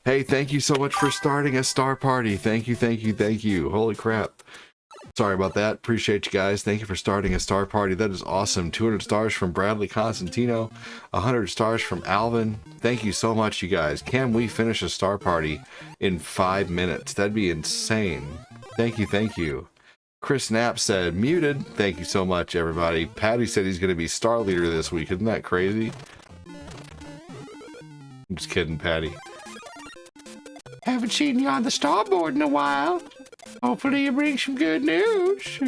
Hey, thank you so much for starting a star party. Thank you, thank you, thank you. Holy crap. Sorry about that. Appreciate you guys. Thank you for starting a star party. That is awesome. 200 stars from Bradley Constantino. 100 stars from Alvin. Thank you so much, you guys. Can we finish a star party in 5 minutes? That'd be insane. Thank you, thank you. Chris Knapp said, muted. Thank you so much, everybody. Patty said he's going to be star leader this week. Isn't that crazy? I'm just kidding, Patty. Haven't seen you on the starboard in a while. Hopefully you bring some good news.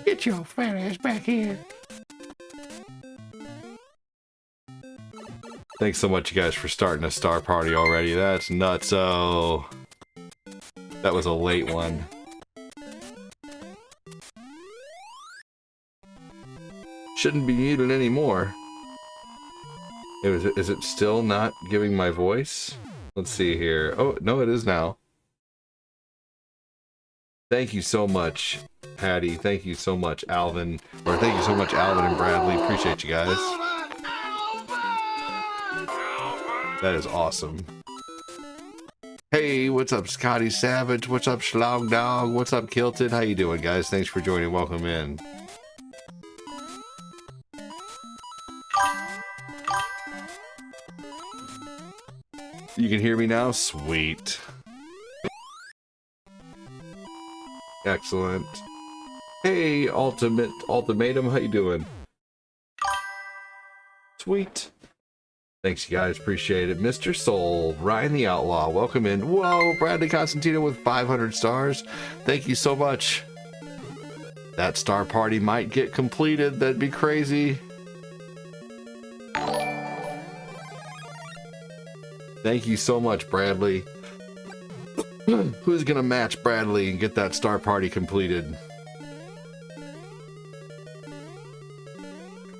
Get your fat ass back here. Thanks so much, you guys, for starting a star party already. That's nutso. That was a late one. Shouldn't be muted anymore. Is it still not giving my voice? Let's see here. Oh, no, it is now. Thank you so much, Patty. Thank you so much, Alvin. Or thank you so much, Alvin and Bradley. Appreciate you guys. That is awesome. Hey, what's up, Scotty Savage? What's up, Schlong Dog? What's up, Kilted? How you doing, guys? Thanks for joining. Welcome in. You can hear me now? Sweet. Excellent. Hey, Ultimatum, how you doing? Sweet. Thanks, you guys. Appreciate it. Mr. Soul, Ryan the Outlaw, welcome in. Whoa, Bradley Constantino with 500 stars. Thank you so much. That star party might get completed. That'd be crazy. Thank you so much, Bradley. Who's gonna match Bradley and get that star party completed?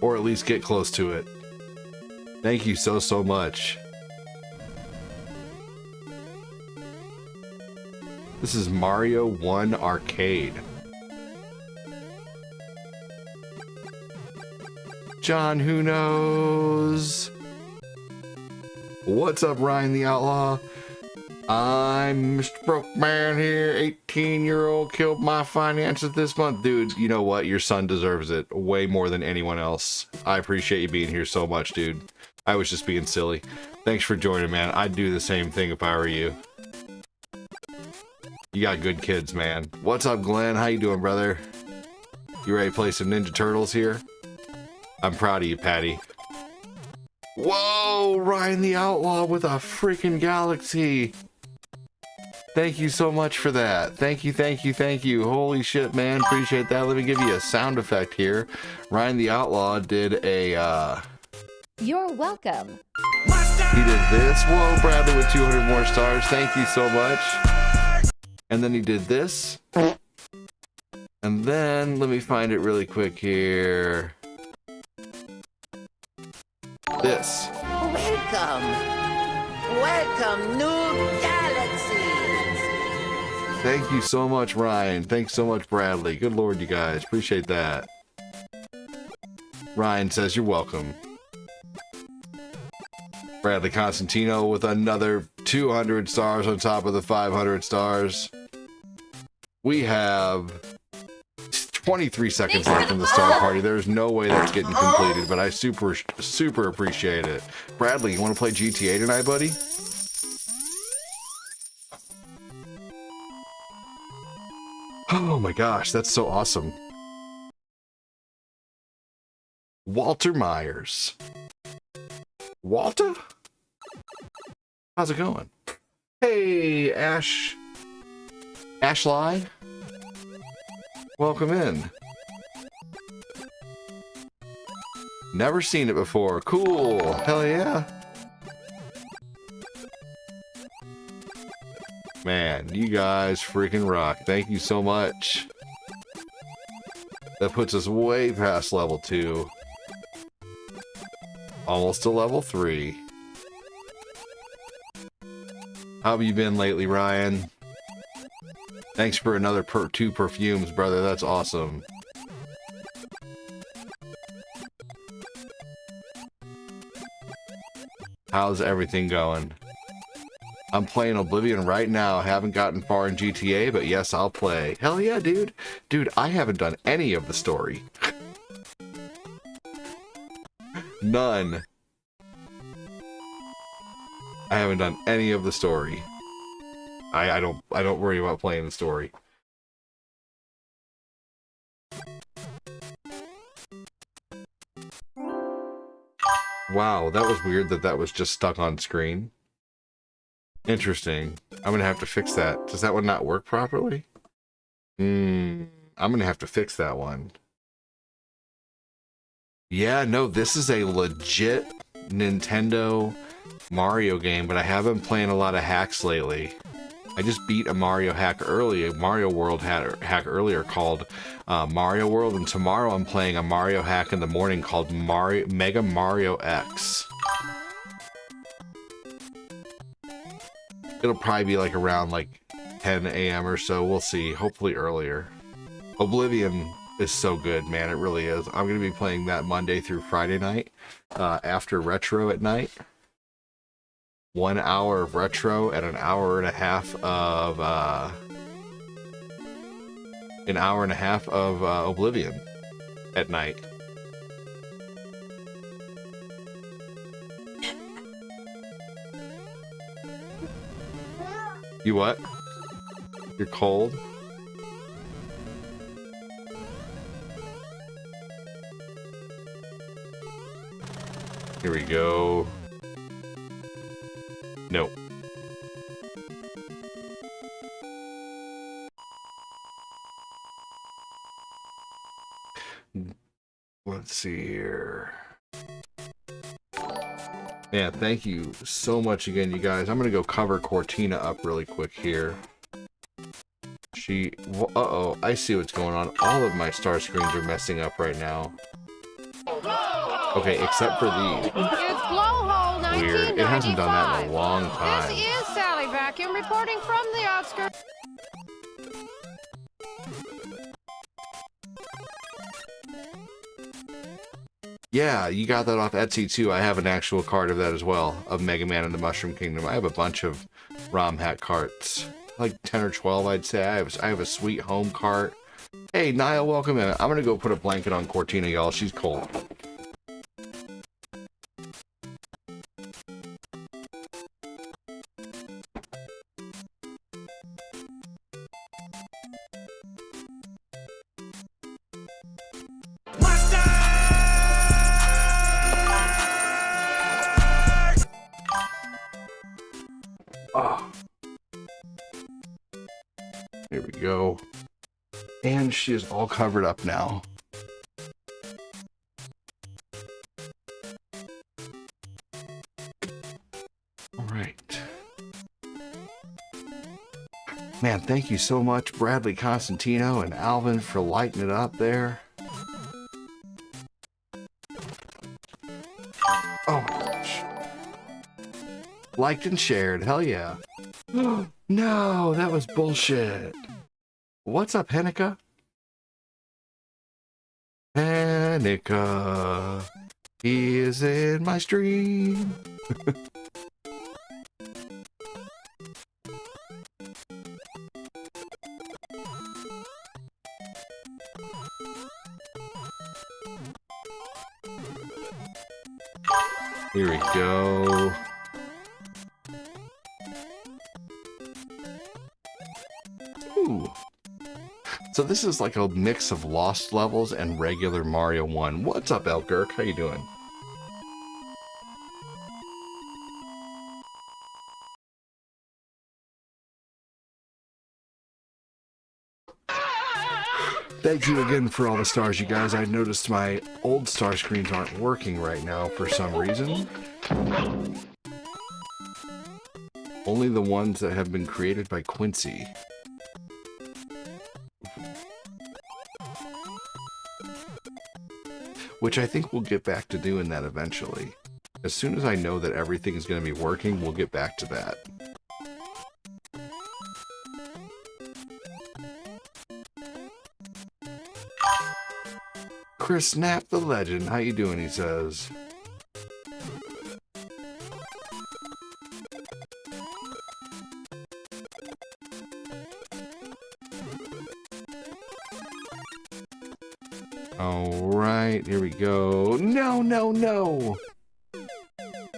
Or at least get close to it. Thank you so much. This is Mario 1 Arcade. John Who Knows? What's up, Ryan the Outlaw? I'm Mr. Broke Man here, 18-year-old, killed my finances this month. Dude, you know what? Your son deserves it way more than anyone else. I appreciate you being here so much, dude. I was just being silly. Thanks for joining, man. I'd do the same thing if I were you. You got good kids, man. What's up, Glenn? How you doing, brother? You ready to play some Ninja Turtles here? I'm proud of you, Patty. Whoa, Ryan the Outlaw with a freaking galaxy. Thank you so much for that. Thank you, thank you, thank you. Holy shit, man. Appreciate that. Let me give you a sound effect here. Ryan the Outlaw did a, You're welcome. He did this. Whoa, Bradley with 200 more stars. Thank you so much. And then he did this. And then, let me find it really quick here. This. Welcome, new galaxies. Thank you so much, Ryan. Thanks so much, Bradley. Good lord, you guys. Appreciate that. Ryan says you're welcome. Bradley Constantino with another 200 stars on top of the 500 stars. We have 23 seconds left in the star party. There's no way that's getting completed, but I super appreciate it. Bradley, you want to play GTA tonight, buddy? Oh my gosh, that's so awesome. Walter Myers. Walter? How's it going? Hey, Ashly? Welcome in. Never seen it before. Cool. Hell yeah. Man, you guys freaking rock. Thank you so much. That puts us way past level 2. Almost to level 3. How have you been lately, Ryan? Thanks for another 2 perfumes, brother. That's awesome. How's everything going? I'm playing Oblivion right now. Haven't gotten far in GTA, but yes, I'll play. Hell yeah, dude. Dude, I haven't done any of the story. None. I haven't done any of the story. I don't worry about playing the story. Wow, that was weird that was just stuck on screen. Interesting. I'm gonna have to fix that. Does that one not work properly? I'm gonna have to fix that one. Yeah, no, this is a legit Nintendo Mario game, but I have been playing a lot of hacks lately. I just beat a Mario World hack earlier called Mario World, and tomorrow I'm playing a Mario hack in the morning called Mega Mario X. It'll probably be like around like 10 a.m. or so. We'll see. Hopefully earlier. Oblivion is so good, man. It really is. I'm going to be playing that Monday through Friday night after Retro at night. 1 hour of Retro and an hour and a half of Oblivion at night. You what? You're cold? Here we go. Nope. Let's see here. Man, thank you so much again, you guys. I'm gonna go cover Cortina up really quick here. Uh-oh, I see what's going on. All of my star screens are messing up right now. Okay, except for these. It's Blowhole 1995. Weird. It hasn't done that in a long time. This is Sally Vacuum reporting from the outskirts. Yeah, you got that off Etsy too. I have an actual card of that as well, of Mega Man and the Mushroom Kingdom. I have a bunch of ROM hack carts, like 10 or 12, I'd say. I have a Sweet Home cart. Hey, Niall, welcome in. I'm gonna go put a blanket on Cortina, y'all. She's cold. Here we go. And she is all covered up now. All right. Man, thank you so much, Bradley Constantino and Alvin, for lighting it up there. Oh my gosh. Liked and shared. Hell yeah. No, that was bullshit. What's up, Hanukkah? Hanukkah, he is in my stream. Here we go. Ooh. So this is like a mix of Lost Levels and regular Mario 1. What's up, Elgurk? How you doing? Thank you again for all the stars, you guys. I noticed my old star screens aren't working right now for some reason. Only the ones that have been created by Quincy. Which I think we'll get back to doing that eventually. As soon as I know that everything is going to be working, we'll get back to that. Chris Knapp the legend, how you doing, he says. All right, here we go. No, no, no.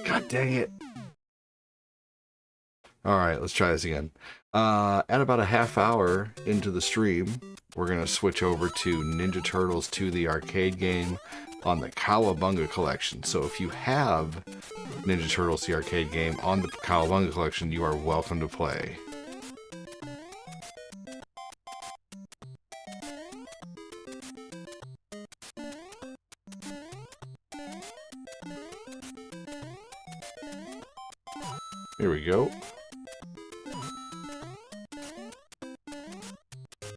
God dang it. All right, let's try this again. At about a half hour into the stream, we're going to switch over to Ninja Turtles 2, the arcade game on the Cowabunga collection. So if you have Ninja Turtles, the arcade game on the Cowabunga collection, you are welcome to play. Here we go.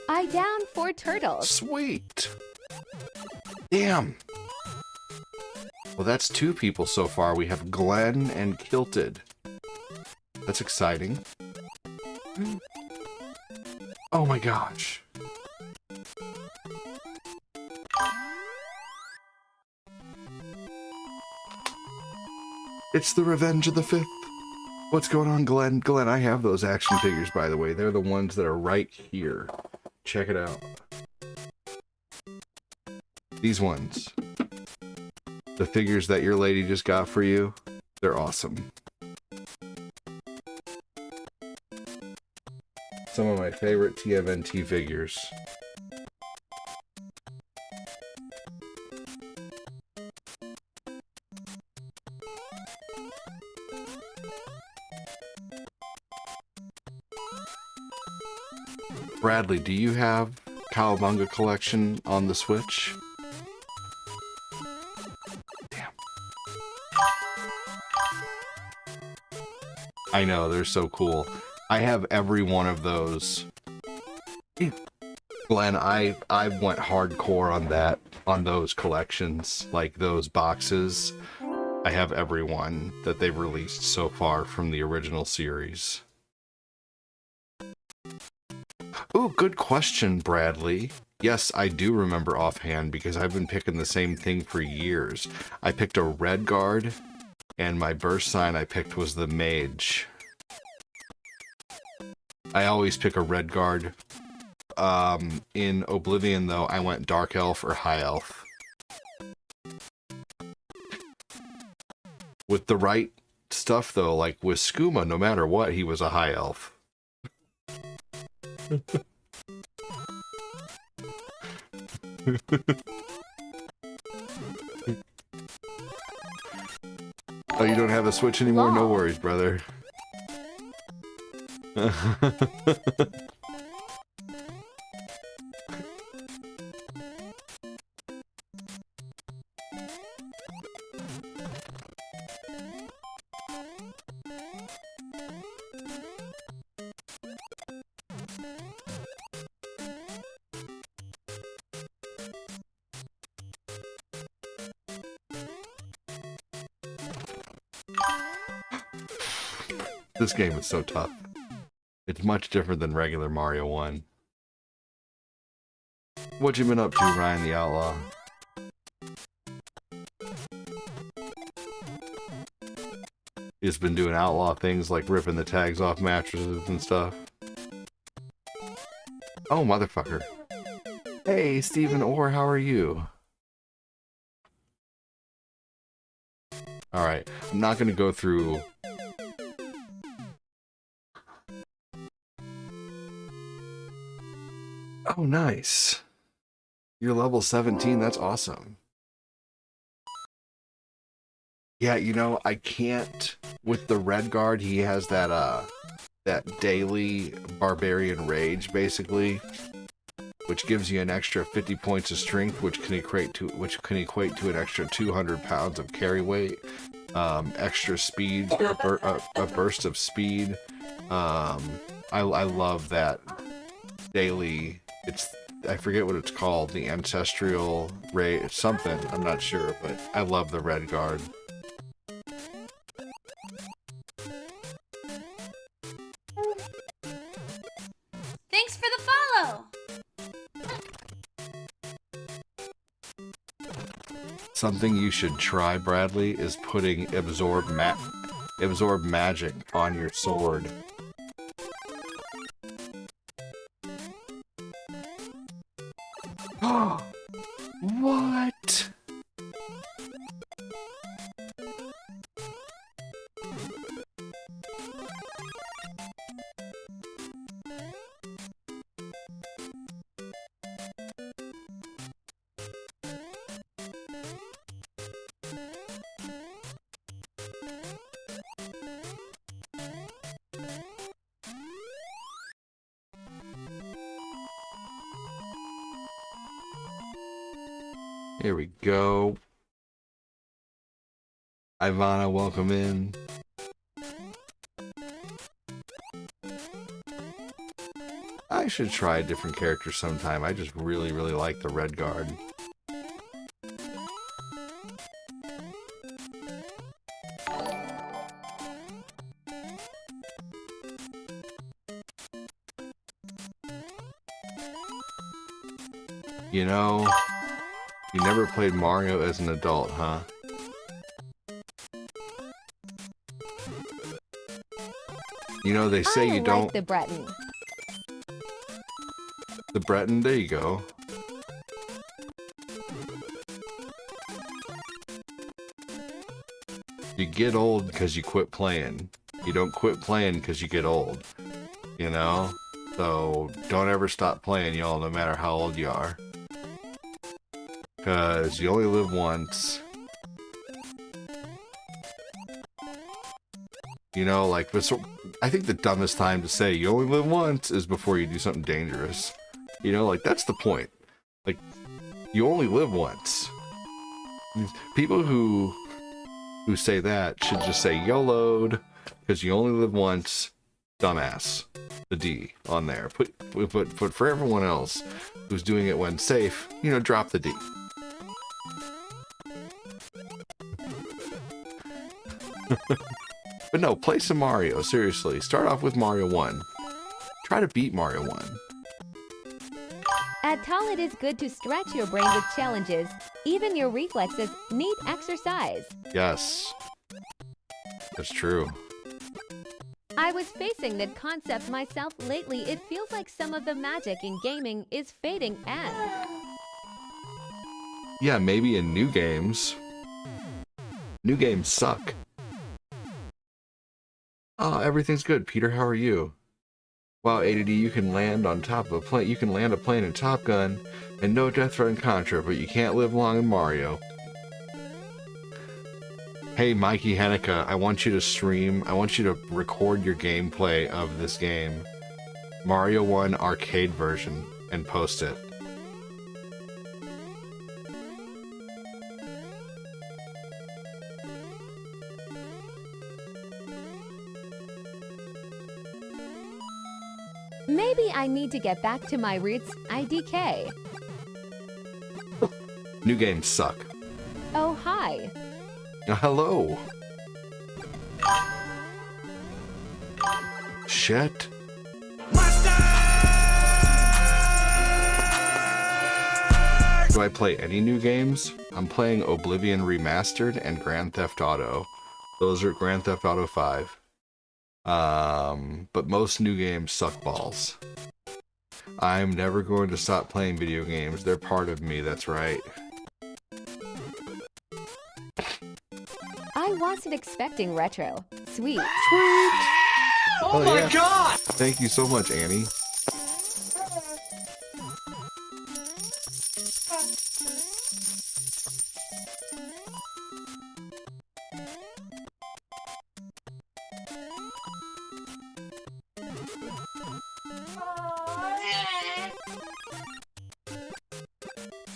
I down 4 turtles. Sweet. Damn. Well, that's 2 people so far. We have Glenn and Kilted. That's exciting. Oh my gosh. It's the Revenge of the Fifth. What's going on, Glenn? Glenn, I have those action figures, by the way. They're the ones that are right here. Check it out. These ones. The figures that your lady just got for you, they're awesome. Some of my favorite TMNT figures. Bradley, do you have Cowabunga collection on the Switch? Damn. I know, they're so cool. I have every one of those. Glenn, I went hardcore on that, on those collections, like those boxes. I have every one that they've released so far from the original series. Ooh, good question, Bradley. Yes, I do remember offhand because I've been picking the same thing for years. I picked a red guard, and my burst sign I picked was the mage. I always pick a red guard. In Oblivion, though, I went dark elf or high elf. With the right stuff, though, like with Skooma, no matter what, he was a high elf. Oh, you don't have a Switch anymore? No worries, brother. This game is so tough. It's much different than regular Mario 1. What you been up to, Ryan the Outlaw? He's been doing outlaw things like ripping the tags off mattresses and stuff. Oh, motherfucker. Hey, Stephen Orr, how are you? Alright, I'm not going to go through... Oh, nice. You're level 17, that's awesome. Yeah, you know, I can't... With the red guard, he has that, that daily barbarian rage, basically. Which gives you an extra 50 points of strength, which can equate to an extra 200 pounds of carry weight. Extra speed, a burst of speed. I love that daily... I forget what it's called, the ancestral rate, something, I'm not sure, but I love the red guard. Thanks for the follow! Something you should try, Bradley, is putting absorb magic on your sword. What? Here we go. Ivana, welcome in. I should try a different character sometime. I just really, really like the red guard. You know, you never played Mario as an adult, huh? You know, they say you don't... like the Breton. The Breton, there you go. You get old because you quit playing. You don't quit playing because you get old. You know? So, don't ever stop playing, y'all, no matter how old you are. Because you only live once. You know, like, I think the dumbest time to say you only live once is before you do something dangerous. You know, like, that's the point. Like, you only live once. People who say that should just say YOLO'd, because you only live once, dumbass. The D on there. But for everyone else who's doing it when safe, you know, drop the D. But no, play some Mario, seriously. Start off with Mario 1. Try to beat Mario 1. At Tal, it is good to stretch your brain with challenges. Even your reflexes need exercise. Yes. That's true. I was facing that concept myself lately. It feels like some of the magic in gaming is fading and... Yeah, maybe in new games. New games suck. Oh, everything's good. Peter, how are you? Wow, ADD, you can land on top of a plane. You can land a plane in Top Gun, and no death threat in Contra, but you can't live long in Mario. Hey, Mikey Hanukkah, I want you to stream. I want you to record your gameplay of this game, Mario 1 arcade version, and post it. Maybe I need to get back to my roots, IDK. New games suck. Oh, hi. Hello. Shit. Do I play any new games? I'm playing Oblivion Remastered and Grand Theft Auto. Those are Grand Theft Auto 5. But most new games suck balls. I'm never going to stop playing video games. They're part of me, that's right. I wasn't expecting retro. Sweet. Oh my god! Thank you so much, Annie.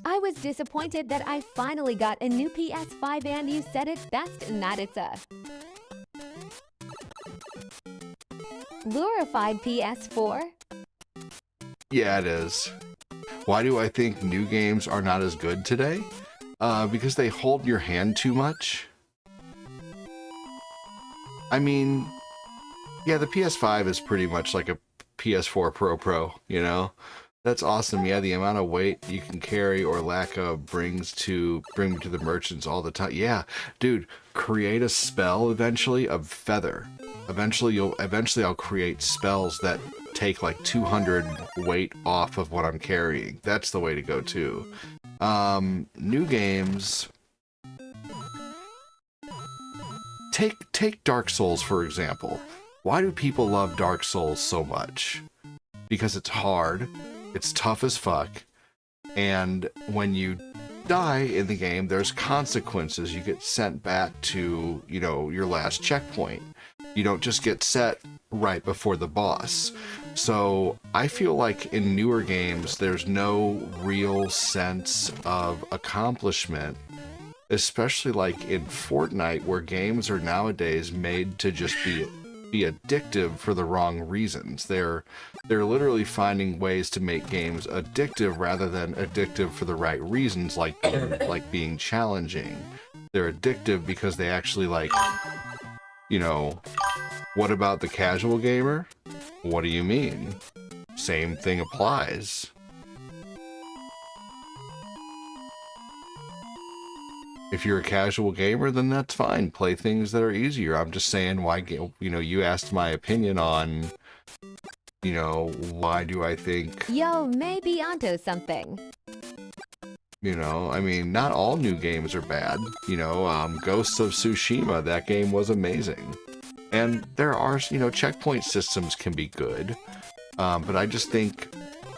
I was disappointed that I finally got a new PS5 and you said it best in that it's a glorified PS4. Yeah, it is. Why do I think new games are not as good today? Because they hold your hand too much. I mean, yeah, the PS5 is pretty much like a PS4 Pro, you know? That's awesome. Yeah, the amount of weight you can carry or lack of bring to the merchants all the time. Yeah, dude, create a spell eventually of feather. Eventually I'll create spells that take like 200 weight off of what I'm carrying. That's the way to go too. New games. Take Dark Souls for example. Why do people love Dark Souls so much? Because it's hard. It's tough as fuck, and when you die in the game, there's consequences. You get sent back to, you know, your last checkpoint. You don't just get set right before the boss. So I feel like in newer games, there's no real sense of accomplishment, especially like in Fortnite, where games are nowadays made to just be addictive for the wrong reasons. They're literally finding ways to make games addictive rather than addictive for the right reasons, like being challenging. They're addictive because they actually like, you know, what about the casual gamer? What do you mean? Same thing applies. If you're a casual gamer, then that's fine. Play things that are easier. I'm just saying, why, you know, you asked my opinion on, you know, why do I think... Yo, maybe onto something. You know, I mean, not all new games are bad. You know, Ghosts of Tsushima, that game was amazing. And there are, you know, checkpoint systems can be good. But I just think...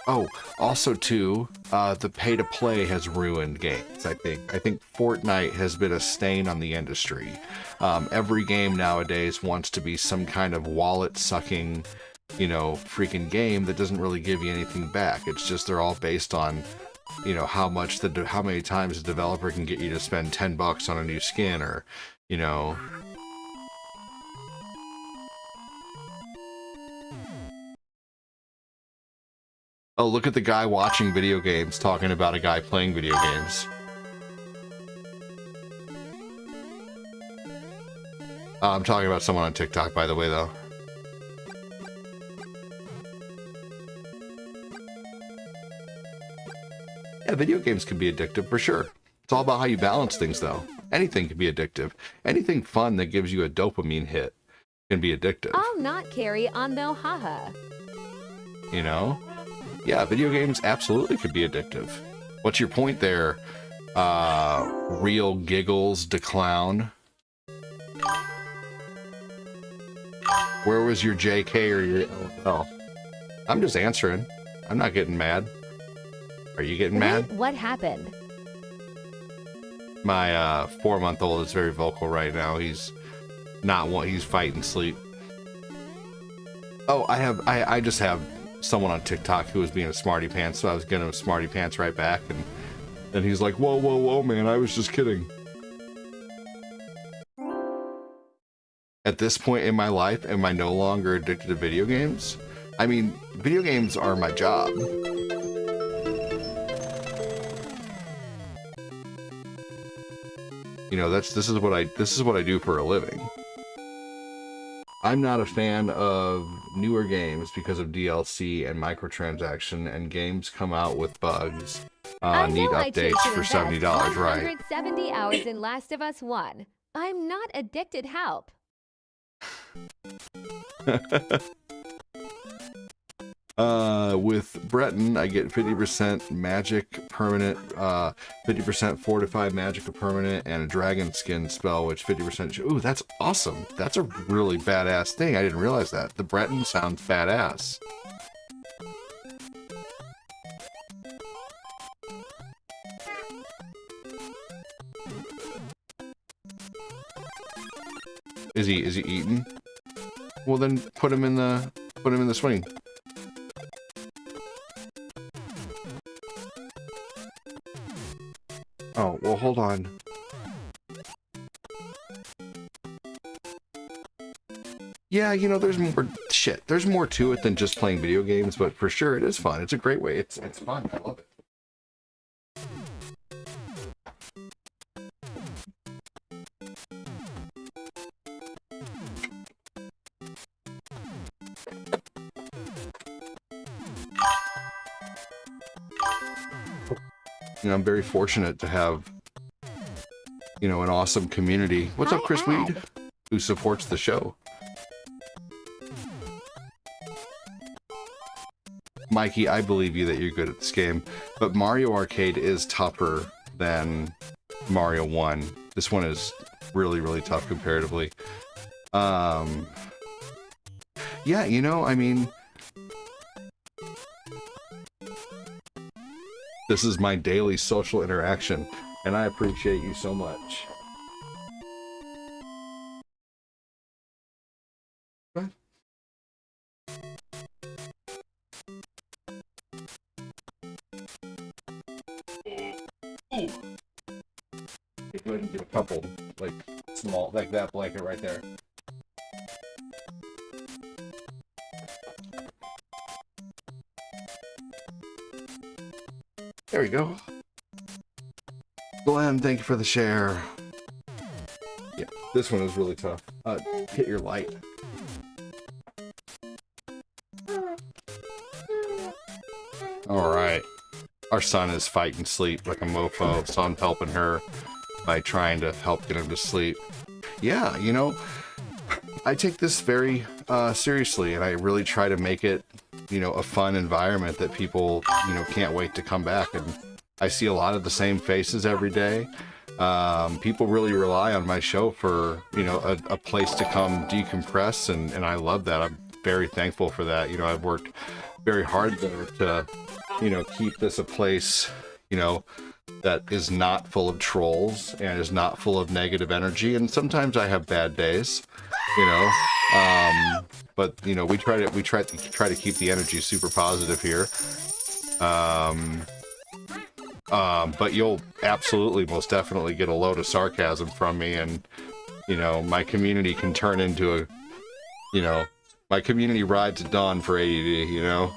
Oh, also too, the pay-to-play has ruined games, I think. I think Fortnite has been a stain on the industry. Every game nowadays wants to be some kind of wallet-sucking, you know, freaking game that doesn't really give you anything back. It's just they're all based on, you know, how many times a developer can get you to spend $10 on a new skin, or, you know... Oh, look at the guy watching video games talking about a guy playing video games. I'm talking about someone on TikTok, by the way, though. Yeah, video games can be addictive, for sure. It's all about how you balance things, though. Anything can be addictive. Anything fun that gives you a dopamine hit can be addictive. I'll not carry on though, haha. You know? Yeah, video games absolutely could be addictive. What's your point there, Real Giggles de Clown? Where was your JK or your LOL? I'm just answering. I'm not getting mad. Are you getting mad? Wait, what happened? My 4-month-old is very vocal right now. He's fighting sleep. Oh, I just have someone on TikTok who was being a smarty pants, so I was giving him a smarty pants right back, and then he's like, whoa, whoa, whoa, man, I was just kidding. At this point in my life, am I no longer addicted to video games? I mean, video games are my job. You know, this is what I do for a living. I'm not a fan of newer games because of DLC and microtransaction, and games come out with bugs. Need updates for $70, right? 170 hours in Last of Us 1. I'm not addicted, help. With Breton, I get 50% magic permanent, 50% fortified magic permanent, and a dragon skin spell, which 50%. Ooh, that's awesome. That's a really badass thing. I didn't realize that. The Breton sounds badass. Is he eating? Well, then put him in the swing. Oh, well, hold on. Yeah, you know, there's more shit. There's more to it than just playing video games, but for sure it is fun. It's a great way. It's fun. I love it. You know, I'm very fortunate to have, you know, an awesome community. What's up, Chris Weed? Who supports the show. Mikey, I believe you that you're good at this game, but Mario Arcade is tougher than Mario 1. This one is really, really tough comparatively. Yeah, you know, I mean, this is my daily social interaction, and I appreciate you so much. go ahead and do a couple, like, small, like that blanket right there. There we go. Glenn, thank you for the share. Yeah, this one is really tough. Hit your light. All right. Our son is fighting sleep like a mofo, so I'm helping her by trying to help get him to sleep. Yeah, you know, I take this very seriously, and I really try to make it, you know, a fun environment that people, you know, can't wait to come back. And I see a lot of the same faces every day. People really rely on my show for, you know, a place to come decompress, and I love that. I'm very thankful for that. You know, I've worked very hard there to, you know, keep this a place, you know, that is not full of trolls and is not full of negative energy. And sometimes I have bad days, you know, but you know, we try to keep the energy super positive here. But you'll absolutely, most definitely get a load of sarcasm from me, and you know, my community can turn into a, you know, my community rides at dawn for ADD, you know.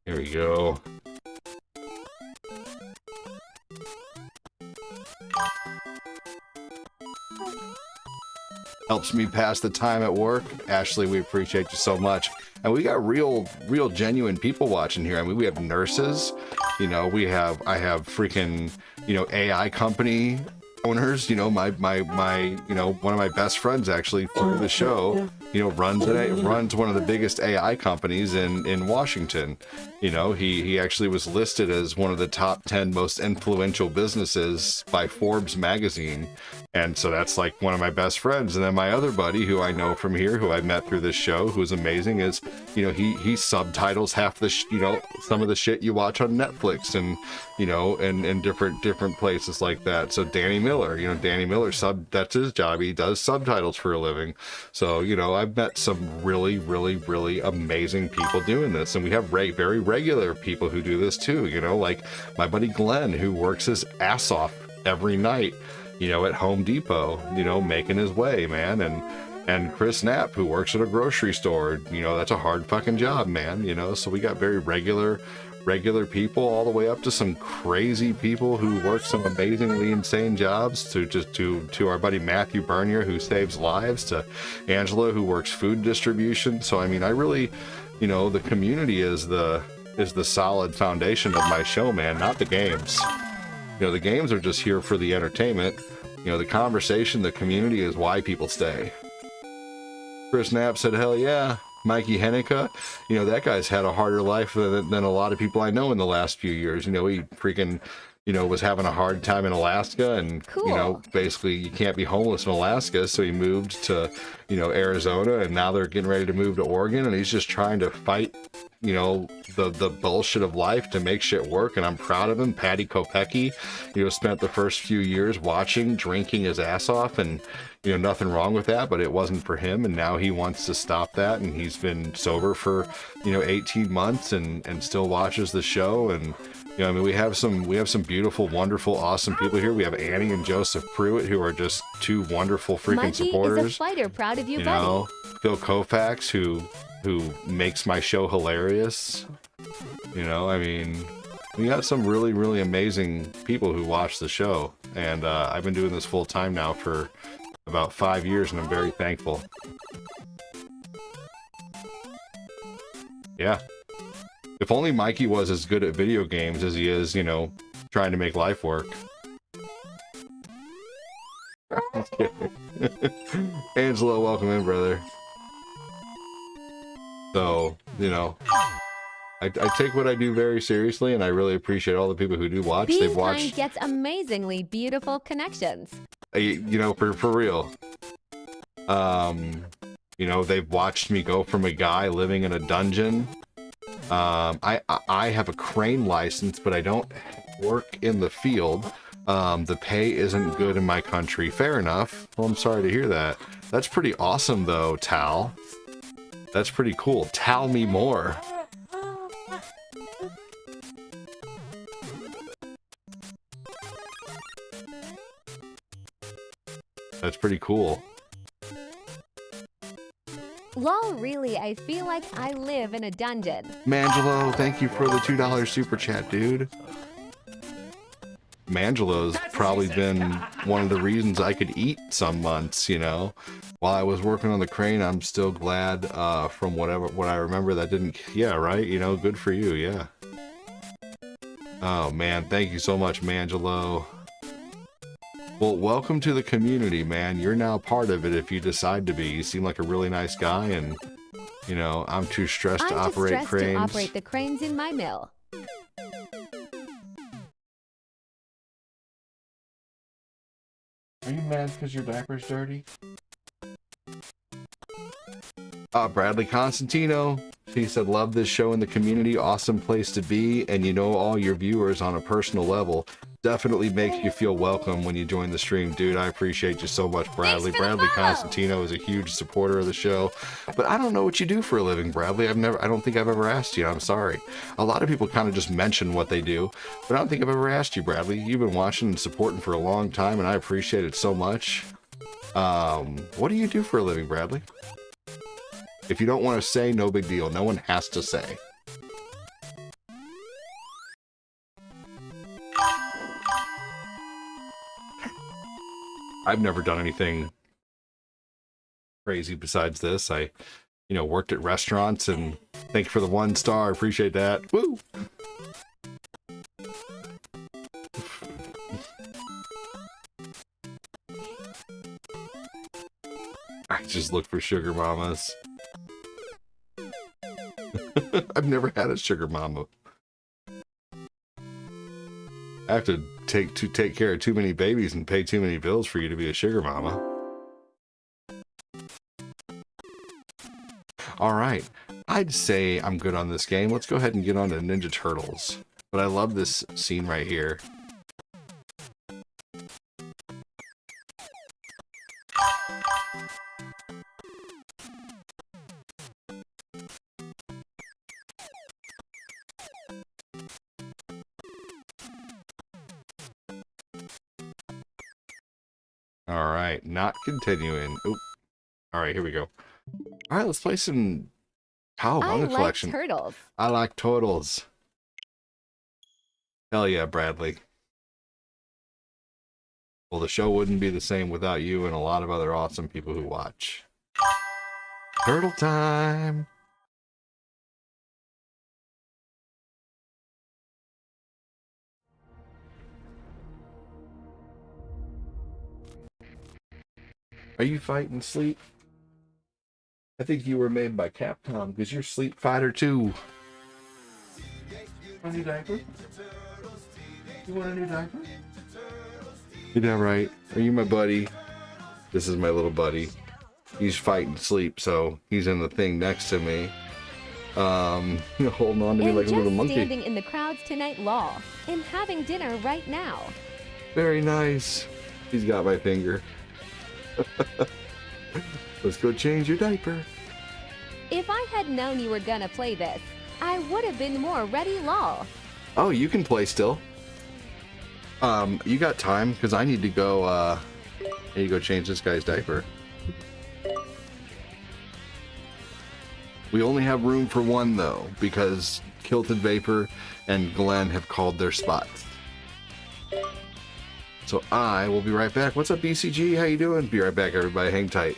Here we go. Helps me pass the time at work. Ashley, we appreciate you so much. And we got real genuine people watching here. I mean, we have nurses, you know, I have freaking, you know, AI company owners, you know, my you know, one of my best friends actually through the show, you know, runs one of the biggest AI companies in Washington. You know, he actually was listed as one of the top 10 most influential businesses by Forbes magazine. And so that's like one of my best friends. And then my other buddy who I know from here, who I met through this show, who's amazing, is, you know, he subtitles half the, you know, some of the shit you watch on Netflix and, you know, and different places like that. So Danny Miller, you know, Danny Miller, that's his job. He does subtitles for a living. So, you know, I've met some really amazing people doing this. And we have very regular people who do this too, you know, like my buddy Glenn, who works his ass off every night, you know, at Home Depot, you know, making his way, man. And Chris Knapp, who works at a grocery store, you know, that's a hard fucking job, man, you know. So we got very regular people, all the way up to some crazy people who work some amazingly insane jobs, to our buddy Matthew Bernier, who saves lives, to Angela, who works food distribution. So I mean, I really, you know, the community is the solid foundation of my show, man, not the games. You know, the games are just here for the entertainment. You know, the conversation, the community is why people stay. Chris Knapp said, hell yeah. Mikey Hennica, you know, that guy's had a harder life than a lot of people I know in the last few years. You know, he freaking, you know, was having a hard time in Alaska, and, cool. You know, basically you can't be homeless in Alaska, so he moved to, you know, Arizona, and now they're getting ready to move to Oregon, and he's just trying to fight, you know, the bullshit of life to make shit work, and I'm proud of him. Patty Kopecki, you know, spent the first few years drinking his ass off, and, you know, nothing wrong with that, but it wasn't for him, and now he wants to stop that, and he's been sober for, you know, 18 months and still watches the show. And, you know, I mean, we have some beautiful, wonderful, awesome people here. We have Annie and Joseph Pruitt, who are just two wonderful freaking Mikey supporters. Is a fighter, proud of you, you buddy. know, Phil Koufax, who makes my show hilarious. You know, I mean, we got some really amazing people who watch the show, and I've been doing this full time now for about 5 years, and I'm very thankful. Yeah. If only Mikey was as good at video games as he is, you know, trying to make life work. Just kidding. Angelo, welcome in, brother. So, you know, I take what I do very seriously, and I really appreciate all the people who do watch. Being kind gets amazingly beautiful connections. You know, for real. You know, they've watched me go from a guy living in a dungeon. I have a crane license, but I don't work in the field. The pay isn't good in my country. Fair enough. Well, I'm sorry to hear that. That's pretty awesome, though, Tal. That's pretty cool. Tell me more. That's pretty cool. Lol, really, I feel like I live in a dungeon. Mangelo, thank you for the $2 super chat, dude. Mangelo's probably been one of the reasons I could eat some months, you know. While I was working on the crane, I'm still glad from what I remember that didn't, yeah, right? You know, good for you, yeah. Oh, man, thank you so much, Mangelo. Well, welcome to the community, man. You're now part of it if you decide to be. You seem like a really nice guy, and, you know, I'm too stressed to operate cranes. To operate the cranes in my mill. Are you mad because your diaper's dirty? Bradley Constantino, he said, love this show in the community, awesome place to be, and you know all your viewers on a personal level. Definitely makes you feel welcome when you join the stream, dude. I appreciate you so much, Bradley. Bradley Constantino is a huge supporter of the show, but I don't know what you do for a living, Bradley. I don't think I've ever asked you. I'm sorry. A lot of people kind of just mention what they do, but I don't think I've ever asked you, Bradley. You've been watching and supporting for a long time, and I appreciate it so much. What do you do for a living, Bradley? If you don't want to say, no big deal. No one has to say. I've never done anything crazy besides this. I, you know, worked at restaurants, and thank you for the 1 star. I appreciate that. Woo! I just look for sugar mamas. I've never had a sugar mama. I have to take care of too many babies and pay too many bills for you to be a sugar mama. All right, I'd say I'm good on this game. Let's go ahead and get on to Ninja Turtles. But I love this scene right here. All right, not continuing. Oop. All right, here we go. All right, let's play some Cowabunga Collection. I like turtles. I like turtles. Hell yeah, Bradley. Well, the show wouldn't be the same without you and a lot of other awesome people who watch. Turtle time! Are you fighting sleep? I think you were made by Capcom because you're Sleep Fighter 2. Want a new diaper? You want a new diaper? You're damn right. Are you my buddy? This is my little buddy. He's fighting sleep, so he's in the thing next to me. Holding on to me like a little monkey. Standing in the crowds tonight, law, and having dinner right now. Very nice. He's got my finger. Let's go change your diaper. If I had known you were gonna play this, I would have been more ready, lol. Oh, you can play still. You got time? Because I need to go, change this guy's diaper. We only have room for one, though, because Kilted Vapor and Glenn have called their spots. So I will be right back. What's up, BCG? How you doing? Be right back, everybody. Hang tight.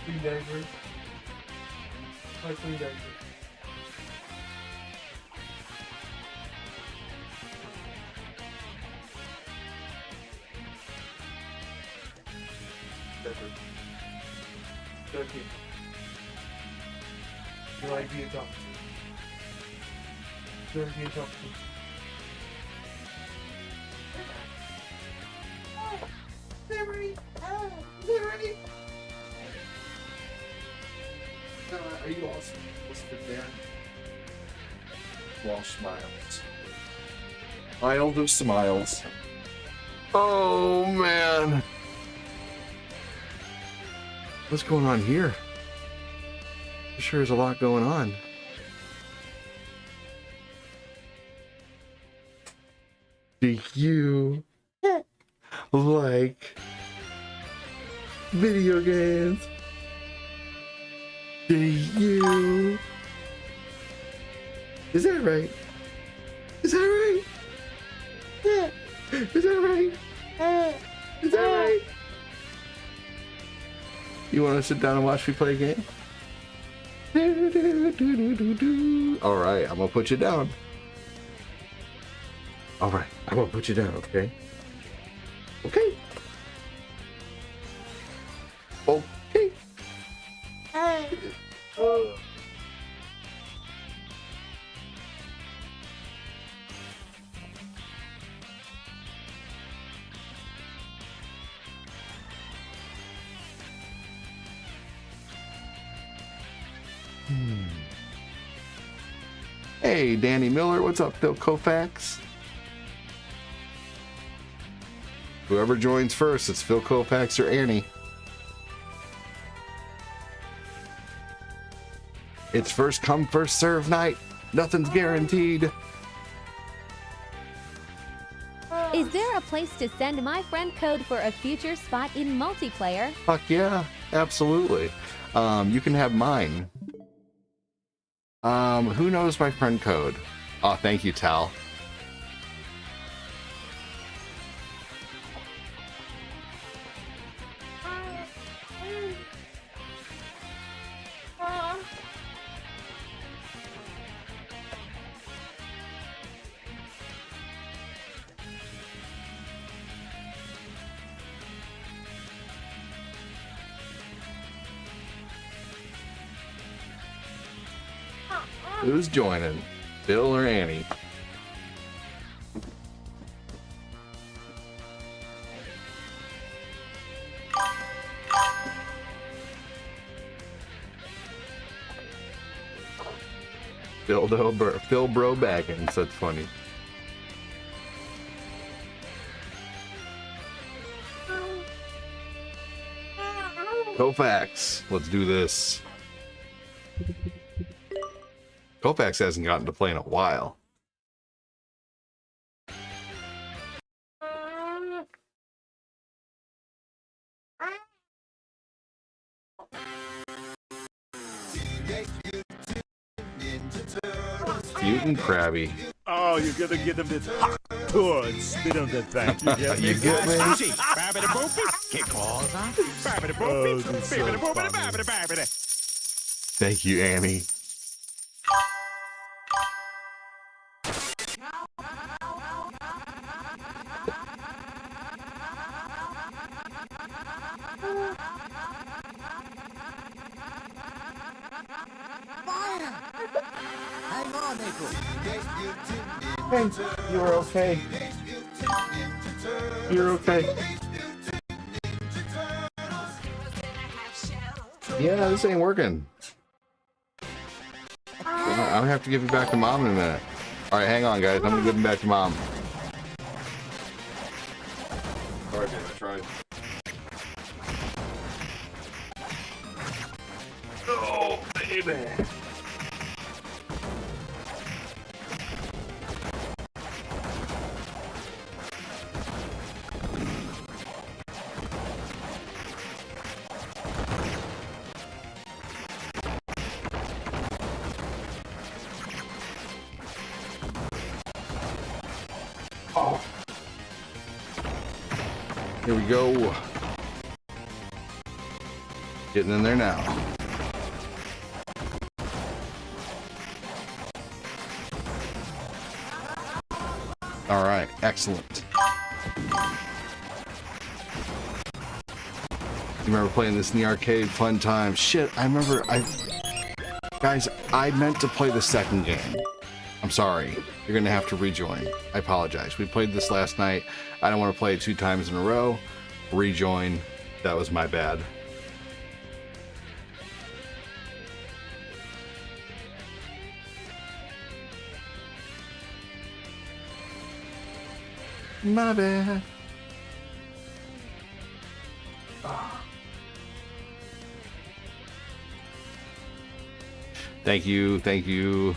Clean diapers. I clean diapers. Diapers. 13. You like being talked to? 13 talked to. Liberty! Liberty! Are you awesome? Whispered Dan. Walsh smiles. Mild of smiles. Oh man. What's going on here? Sure is a lot going on. Do you like video games? Do you? Is that right? Is that right? Is that right? Is that right? You want to sit down and watch me play a game? All right, I'm gonna put you down. All right, I'm gonna put you down, okay? Okay. Okay. Hey, Danny Miller, what's up, Phil Koufax? Whoever joins first, it's Phil Koufax or Annie. It's first come, first serve night. Nothing's guaranteed. Is there a place to send my friend code for a future spot in multiplayer? Fuck yeah, absolutely. You can have mine. Who knows my friend code? Oh, thank you, Tal. Who's joining? Bill or Annie? Phil Bro Baggins, that's funny. Koufax, let's do this. Koufax hasn't gotten to play in a while. Mutant Krabby. Oh, you're gonna give them this hot good spit on the thing. You get me? You get me? Thank you, Annie. Hey, you're okay. You're okay. Yeah, this ain't working. I'm gonna have to give you back to Mom in a minute. Alright, hang on, guys. I'm gonna give him back to Mom. Sorry, babe, I tried. Oh, baby. Here we go. Getting in there now. All right, excellent. You remember playing this in the arcade? Fun times. Shit, I remember. Guys, I meant to play the second game. I'm sorry. You're gonna have to rejoin. I apologize. We played this last night. I don't want to play it 2 times in a row. Rejoin. That was my bad. My bad. Thank you, thank you.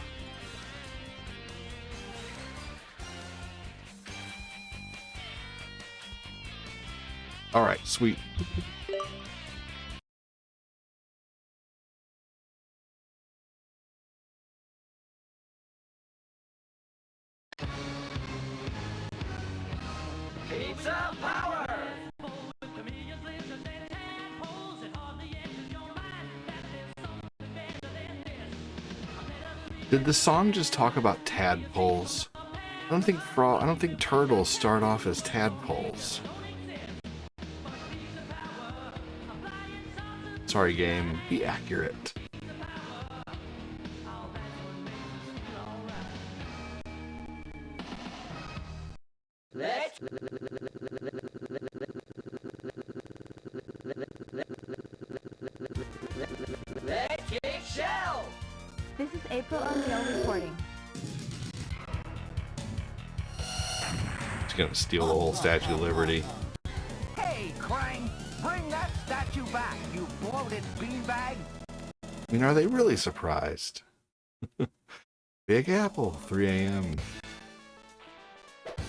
All right, sweet. Pizza power! Did the song just talk about tadpoles? I don't think turtles start off as tadpoles. Sorry, game. Be accurate. Let's kick shell! This is April O'Neil reporting. She's gonna steal the whole Statue of Liberty. Hey, Krang! Bring that statue back, you bloated beanbag! I mean, are they really surprised? Big Apple, 3 a.m.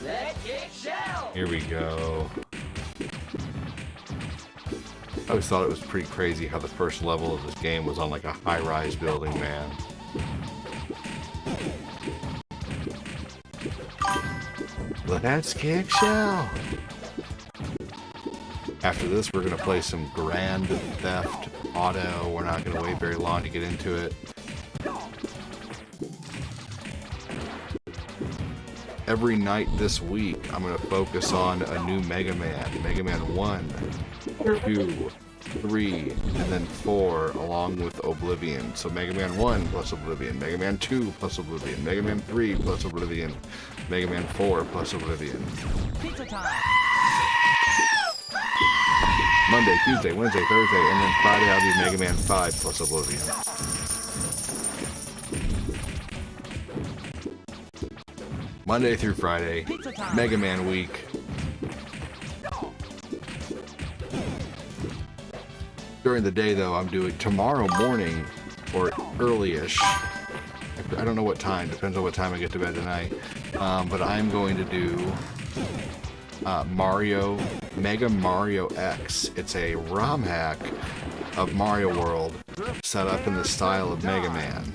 Let's kick shell! Here we go. I always thought it was pretty crazy how the first level of this game was on like a high-rise building, man. Let's kick shell! After this, we're gonna play some Grand Theft Auto. We're not gonna wait very long to get into it. Every night this week, I'm gonna focus on a new Mega Man. Mega Man 1, 2, 3, and then 4, along with Oblivion. So Mega Man 1 plus Oblivion, Mega Man 2 plus Oblivion, Mega Man 3 plus Oblivion, Mega Man 4 plus Oblivion. Pizza time! Monday, Tuesday, Wednesday, Thursday, and then Friday I'll do Mega Man 5 plus Oblivion. Monday through Friday, Mega Man week. During the day though, I'm doing tomorrow morning or early-ish. I don't know what time, depends on what time I get to bed tonight. But I'm going to do Mega Mario X. It's a ROM hack of Mario World set up in the style of Mega Man.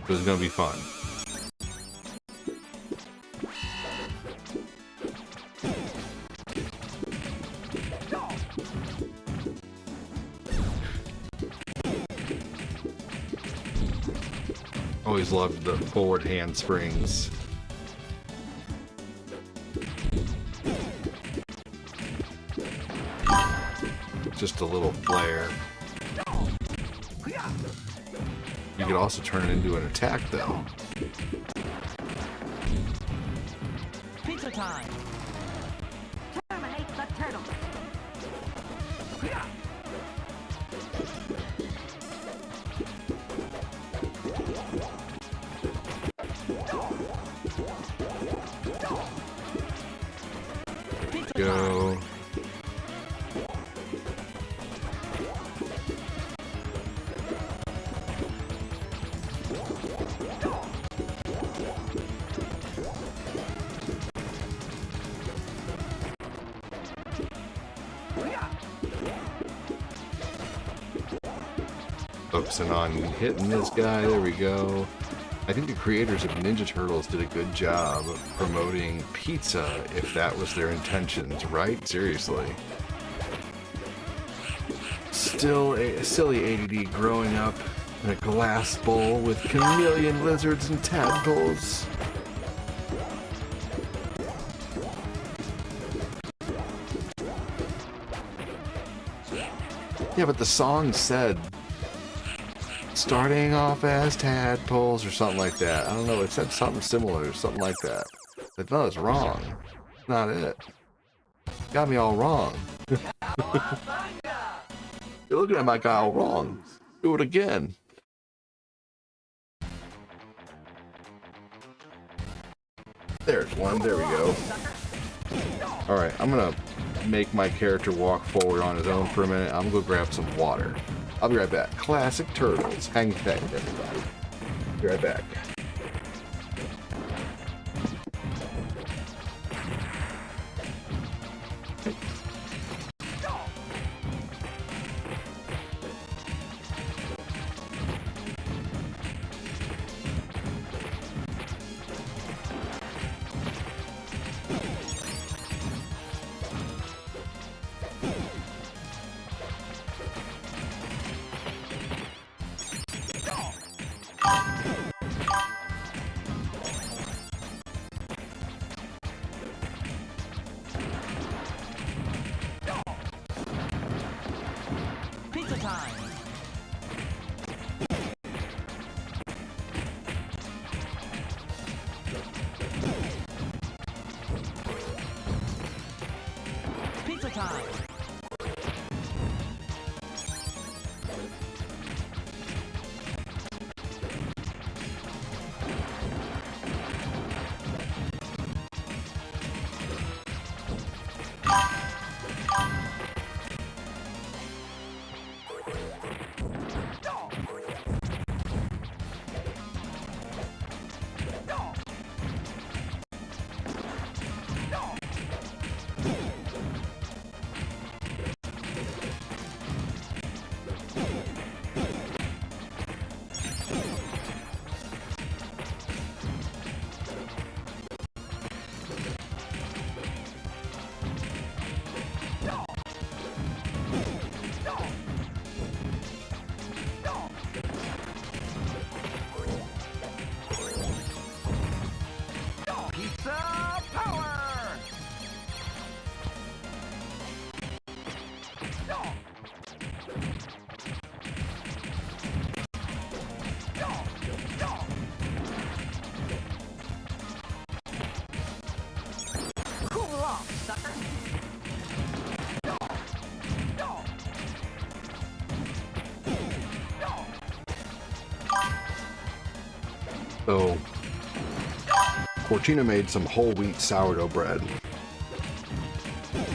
It was gonna be fun. Always loved the forward handsprings. Just a little flare. You could also turn it into an attack though. Pizza time! Terminate the turtle. Go. Focusing on hitting this guy. There we go. I think the creators of Ninja Turtles did a good job of promoting pizza if that was their intentions, right? Seriously. Still a silly ADD growing up in a glass bowl with chameleon lizards and tadpoles. Yeah, but the song said starting off as tadpoles or something like that. I don't know, it said something similar, something like that. But no, it's wrong. That's not it. Got me all wrong. You're looking at my guy all wrong. Do it again. There's one. There we go. Alright, I'm gonna make my character walk forward on his own for a minute. I'm gonna go grab some water. I'll be right back. Classic Turtles. Hang tight, everybody. Be right back. Pizza time. Pizza time. Pizza power! Cool off, sucker! So, Cortina made some whole wheat sourdough bread.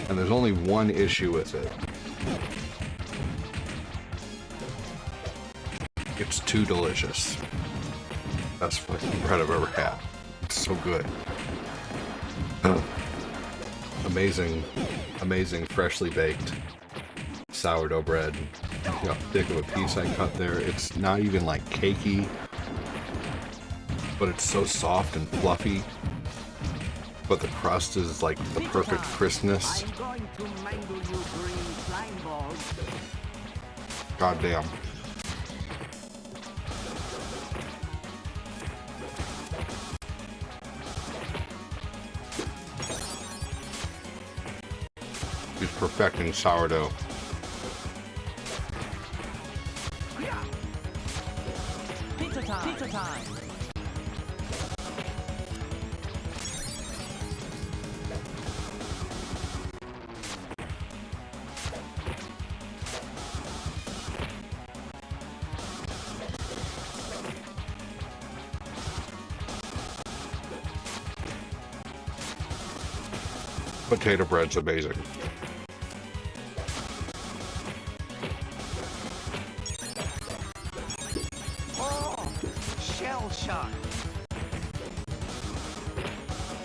And there's only one issue with it. It's too delicious. Best fucking bread I've ever had. It's so good. Amazing, amazing freshly baked sourdough bread. Look how thick of a piece I cut there. It's not even like cakey, but it's so soft and fluffy. But the crust is like the perfect crispness. I'm going to mangle you green slime balls. God damn. He's perfecting sourdough. Pizza time! Pizza time! Potato bread's amazing. Oh, shell shock!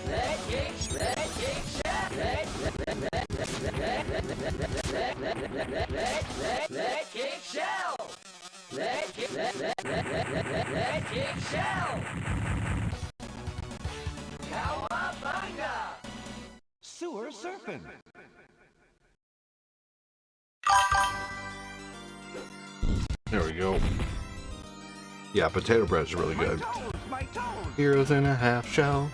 Let kick shell. Let kick shell. Let kick shell. listen. There we go. Yeah, potato bread is really good. My toes. Heroes in a half shell.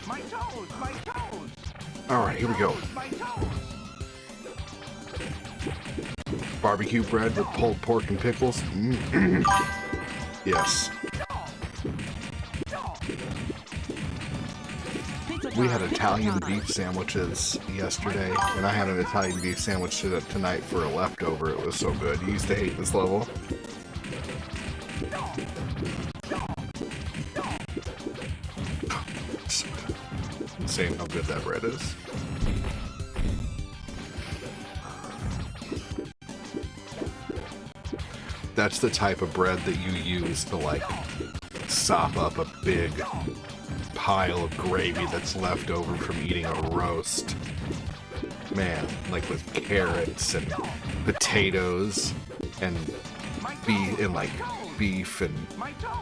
My toes. My toes. All right, here we go. My toes. Barbecue bread with pulled pork and pickles. Yes. We had Italian beef sandwiches yesterday, and I had an Italian beef sandwich tonight for a leftover. It was so good. You used to hate this level. So good. Insane how good that bread is. That's the type of bread that you use to like sop up a big pile of gravy that's left over from eating a roast. Man, like with carrots and potatoes and beef and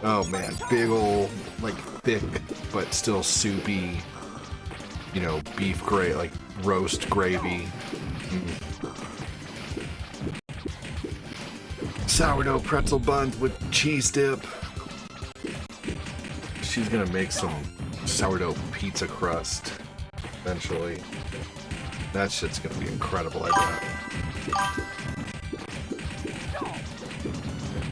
oh man, big ol' like thick but still soupy, you know, beef gravy, like roast gravy. Sourdough pretzel buns with cheese dip. She's gonna make some sourdough pizza crust eventually. That shit's gonna be incredible, I bet.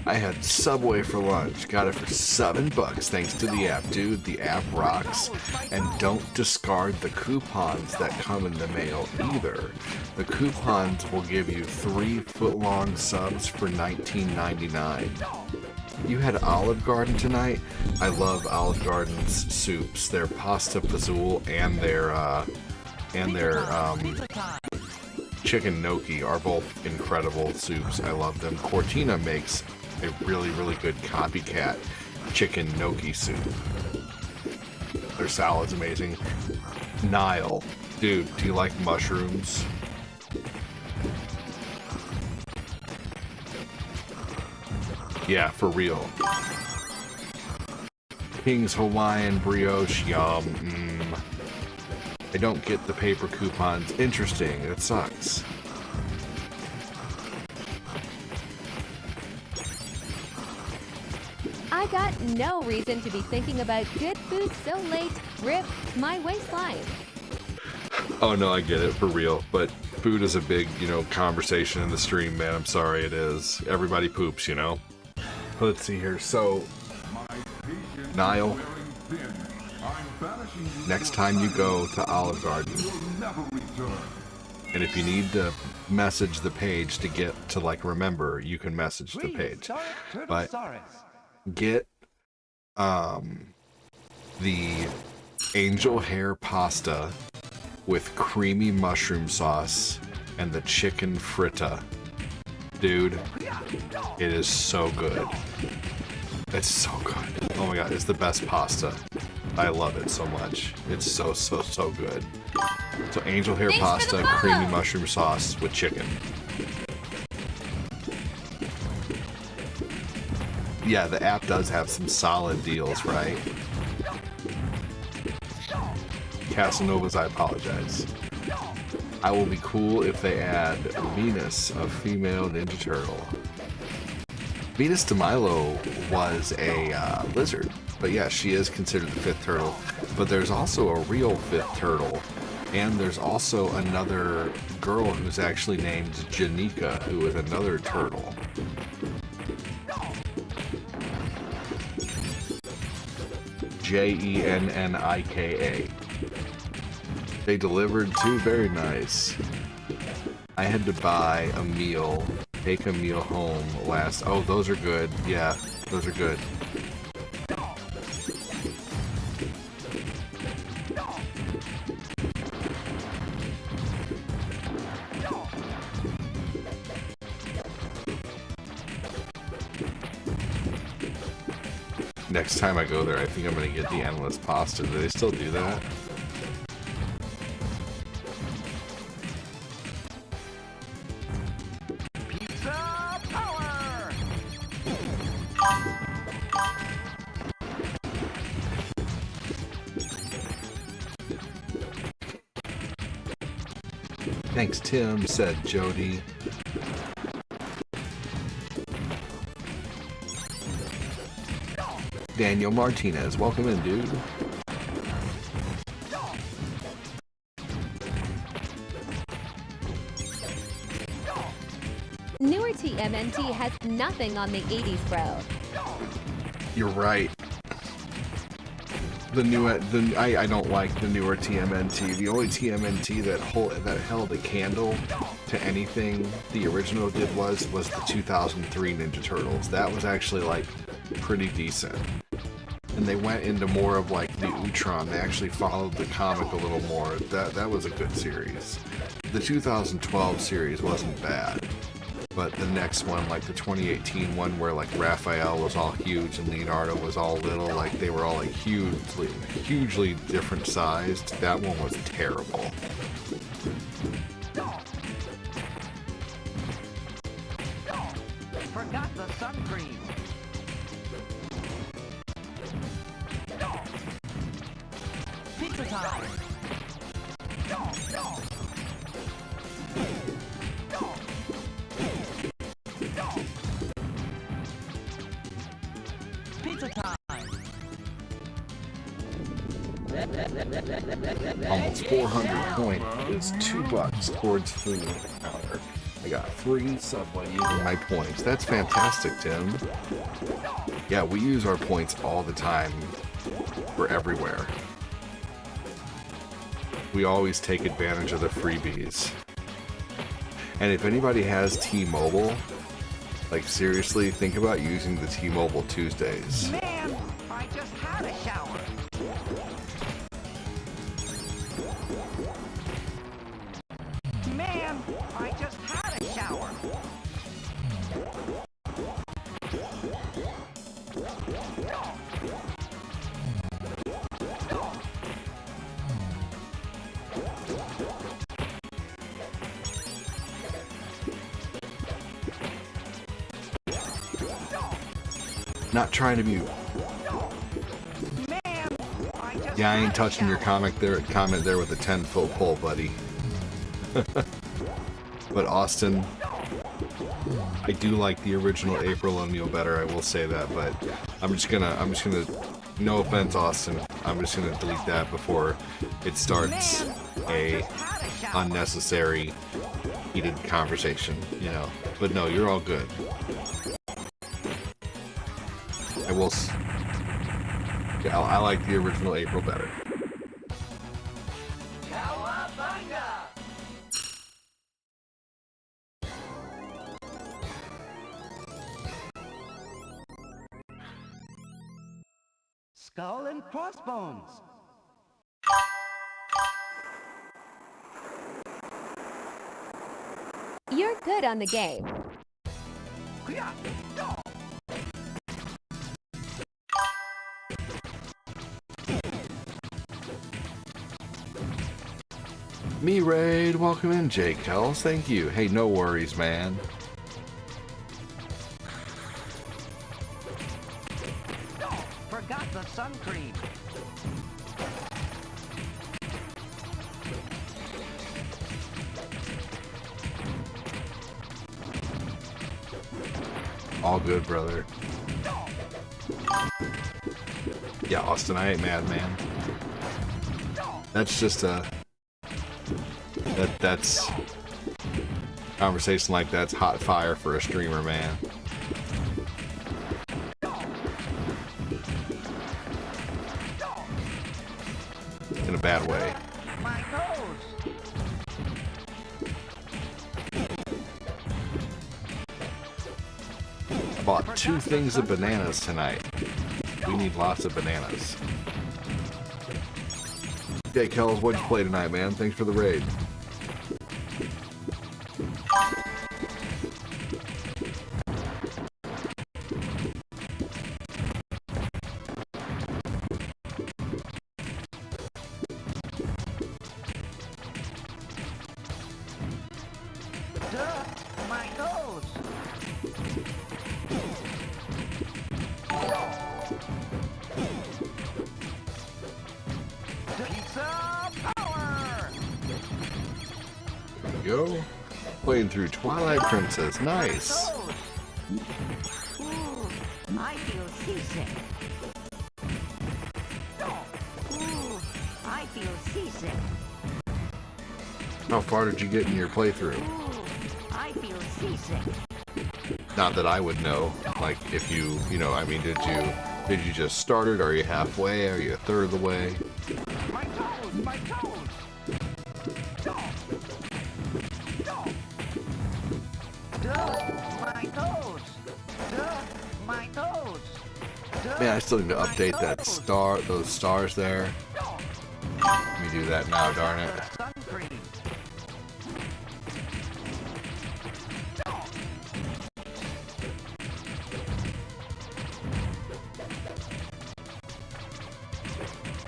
I had Subway for lunch. Got it for $7 thanks to the app, dude. The app rocks. And don't discard the coupons that come in the mail either. The coupons will give you 3-foot-long subs for $19.99. You had Olive Garden tonight? I love Olive Garden's soups. Their pasta fazool and their chicken gnocchi are both incredible soups. I love them. Cortina makes a really, really good copycat chicken gnocchi soup. Their salad's amazing. Nile, dude, do you like mushrooms? Yeah, for real. King's Hawaiian brioche, yum. I don't get the paper coupons. Interesting, it sucks. I got no reason to be thinking about good food so late. Rip my waistline. Oh no, I get it, for real. But food is a big, you know, conversation in the stream, man. I'm sorry, it is. Everybody poops, you know? Let's see here. So, Niall, next time you go to Olive Garden, and if you need to message the page to get to, like, remember, you can message the page. But get the angel hair pasta with creamy mushroom sauce and the chicken fritta. Dude, it is so good. It's so good. Oh my god, it's the best pasta. I love it so much. It's so, so, so good. So angel hair pasta, creamy mushroom sauce with chicken. Yeah, the app does have some solid deals, right? Casanovas, I apologize. I will be cool if they add Venus, a female Ninja Turtle. Venus de Milo was a lizard, but yeah, she is considered the fifth turtle. But there's also a real fifth turtle, and there's also another girl who's actually named Janika, who is another turtle. Jennika. They delivered too, very nice. I had to buy a meal, take a meal home last. Oh, those are good. Yeah, those are good. Next time I go there, I think I'm gonna get the endless pasta. Do they still do that? Pizza power! Thanks, Tim, said Jody. Daniel Martinez, welcome in, dude. Newer TMNT has nothing on the 80s, bro. You're right. I don't like the newer TMNT. The only TMNT that held a candle to anything the original did was the 2003 Ninja Turtles. That was actually like pretty decent. And they went into more of like the Utron. They actually followed the comic a little more. That was a good series. The 2012 series wasn't bad. But the next one, like the 2018 one where like Raphael was all huge and Leonardo was all little, like they were all like hugely different sized, that one was terrible. Forgot the sun cream. Pizza time. Pizza time. Almost 400 points is $2 towards food counter. I got 3 Subway using my points. That's fantastic, Tim. Yeah, we use our points all the time. We're everywhere. We always take advantage of the freebies. And if anybody has T-Mobile, like seriously, think about using the T-Mobile Tuesdays. Man, I just had a shower. Man, I just had a shower. Not trying to be. Yeah, I ain't touching your comment there with a 10-foot pole, buddy. But Austin, I do like the original April O'Neil better. I will say that, but I'm just gonna. No offense, Austin. I'm just gonna delete that before it starts a unnecessary heated conversation. You know. But no, you're all good. I like the original April better. Skull and crossbones. You're good on the game. Me Raid, welcome in, Jake Kells. Thank you. Hey, no worries, man. Forgot the sun cream. All good, brother. Yeah, Austin, I ain't mad, man. That's just a... That's... Conversation like that's hot fire for a streamer, man. In a bad way. My nose. I bought 2 things of bananas tonight. We need lots of bananas. Okay, Kells, what'd you play tonight, man? Thanks for the raid. playing through Twilight Princess. Nice. Ooh, I feel seasick. Ooh, I feel seasick. How far did you get in your playthrough? Ooh, I feel seasick. Not that I would know. Like, if you know, I mean, did you just start it? Are you halfway? Are you a third of the way? My toes, my toes. My toes. My toes. Man, I still need to update that star, those stars there. Let me do that now, darn it. Sun cream.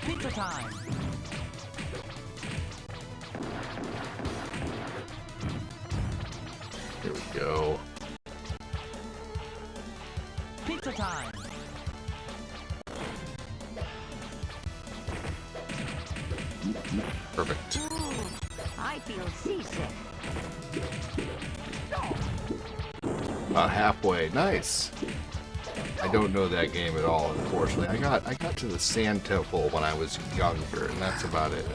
Pizza time. Here we go. Pizza time. Perfect. I feel seasick. About halfway. Nice. I don't know that game at all, unfortunately. I got to the Sand Temple when I was younger, and that's about it.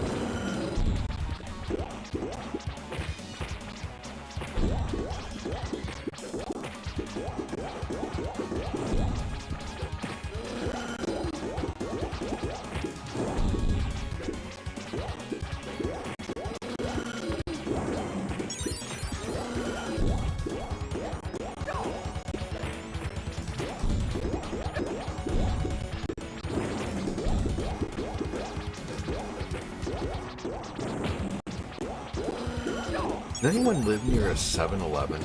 Does anyone live near a 7-Eleven?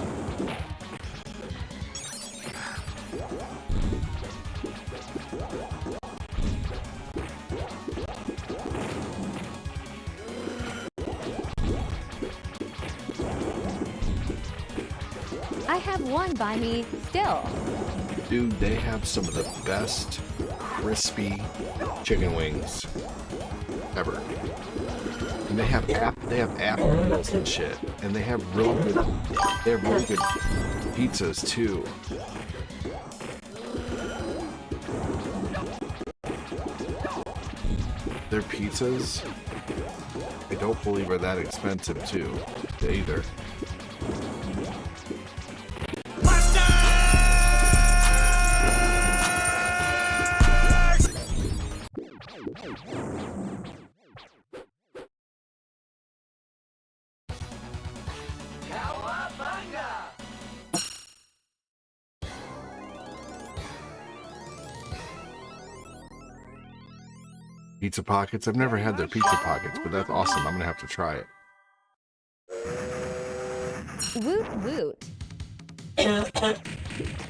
I have one by me still. Dude, they have some of the best crispy chicken wings ever. And they have apple noodles and shit, and they have really good pizzas too. Their pizzas, I don't believe are that expensive too, either. Pizza Pockets. I've never had their Pizza Pockets, but that's awesome. I'm gonna have to try it. Woot woot.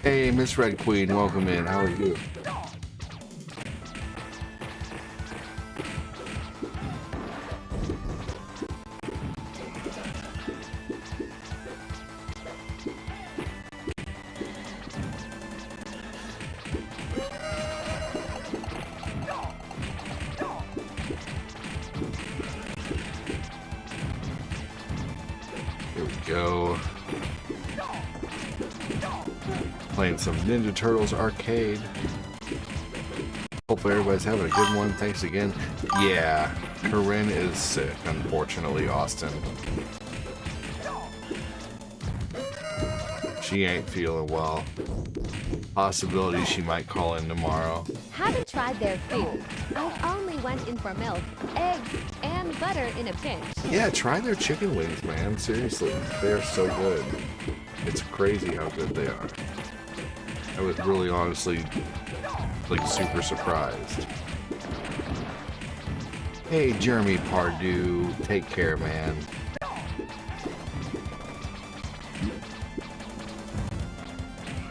Hey, Miss Red Queen, welcome in. How are you? Go. Playing some Ninja Turtles arcade. Hopefully everybody's having a good one. Thanks again. Yeah, Corinne is sick, unfortunately, Austin. She ain't feeling well. Possibility she might call in tomorrow. Haven't tried their food. I only went in for milk, eggs, and butter in a pinch. Yeah, try their chicken wings, man. Seriously, they're so good. It's crazy how good they are. I was really honestly, like, super surprised. Hey, Jeremy Pardue. Take care, man.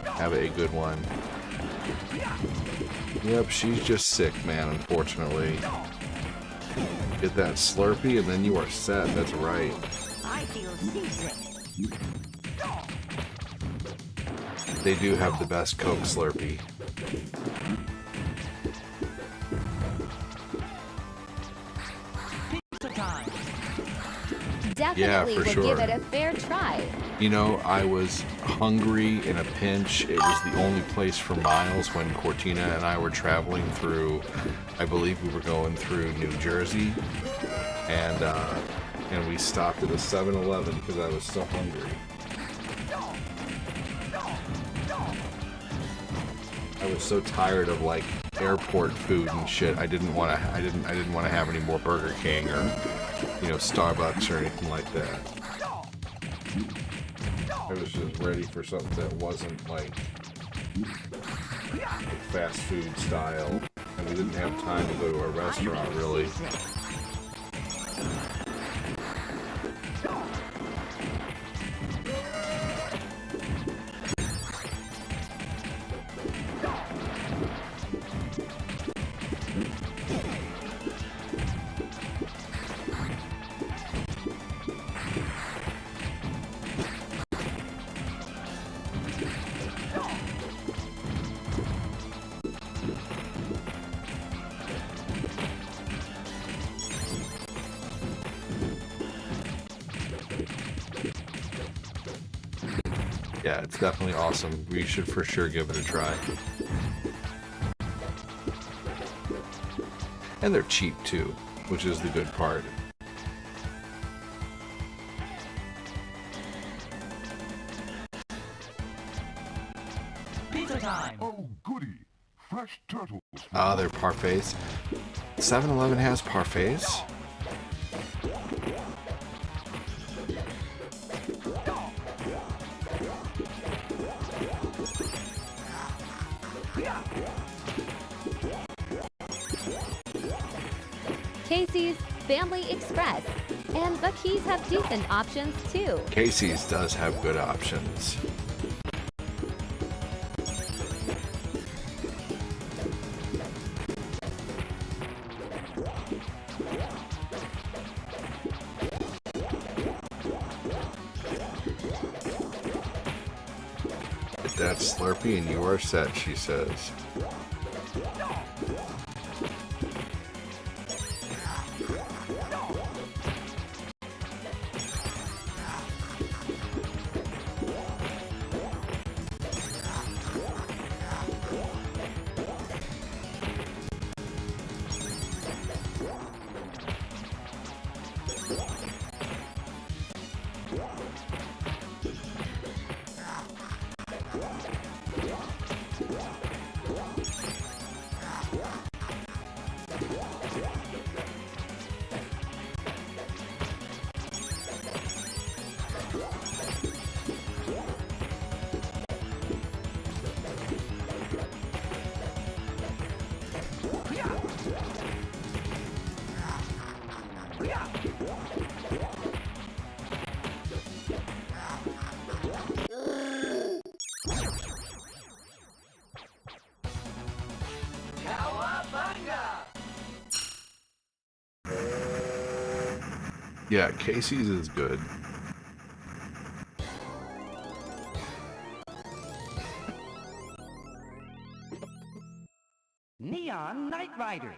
Have a good one. Yep, she's just sick, man, unfortunately. Get that Slurpee and then you are set. That's right. I feel seasick. They do have the best Coke Slurpee. Pizza time. definitely for will sure. give it a fair try. You know, I was hungry in a pinch. It was the only place for miles when Cortina and I were traveling through, I believe we were going through New Jersey, and we stopped at a 7-Eleven because I was so hungry. I was so tired of like airport food and shit. I didn't want to have any more Burger King or, you know, Starbucks or anything like that. I was just ready for something that wasn't like fast food style, and we didn't have time to go to a restaurant really. Yeah, it's definitely awesome. We should for sure give it a try. And they're cheap too, which is the good part. Pizza time. Oh, goody. Fresh turtles. Ah, they're parfaits. 7-Eleven has parfaits? Casey's, Family Express, and Buc-ee's have decent options too. Casey's does have good options. Get that Slurpee and you are set, she says. Yeah, Casey's is good. Neon Night Riders.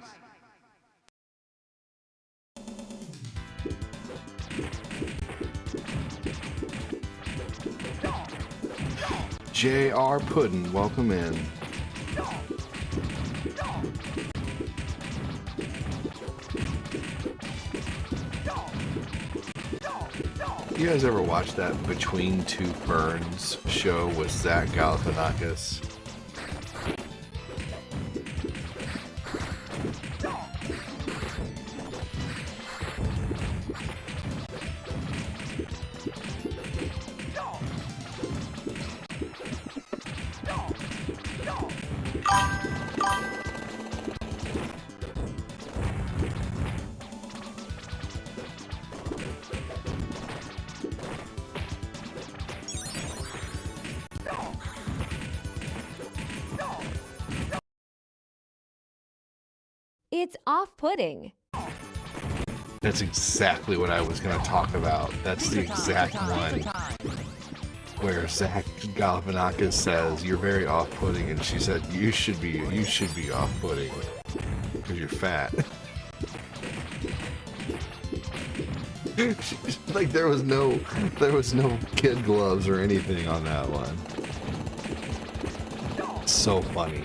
J.R. Puddin', welcome in. You guys ever watch that Between Two Ferns show with Zach Galifianakis? It's off-putting. That's exactly what I was going to talk about. That's the exact one where Zach Galifianakis says, "You're very off-putting," and she said, "You should be off-putting because you're fat." Like there was no kid gloves or anything on that one. So funny.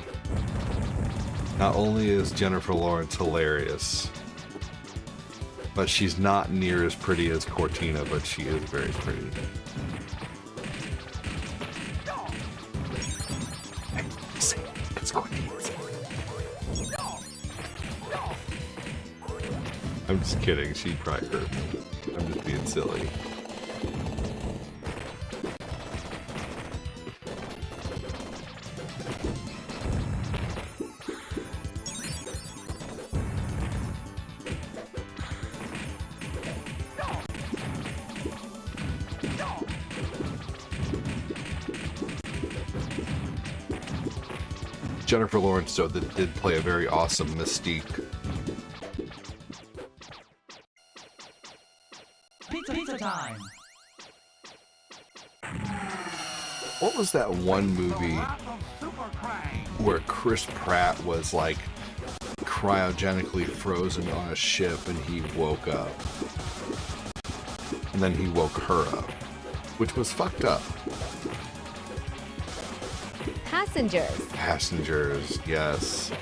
Not only is Jennifer Lawrence hilarious, but she's not near as pretty as Cortina, but she is very pretty. It's Cortina. I'm just kidding. She probably hurt me. I'm just being silly. Jennifer Lawrence, though, that did play a very awesome Mystique. Pizza time. What was that one movie where Chris Pratt was like cryogenically frozen on a ship and he woke up? And then he woke her up, which was fucked up. Passengers. Passengers, yes.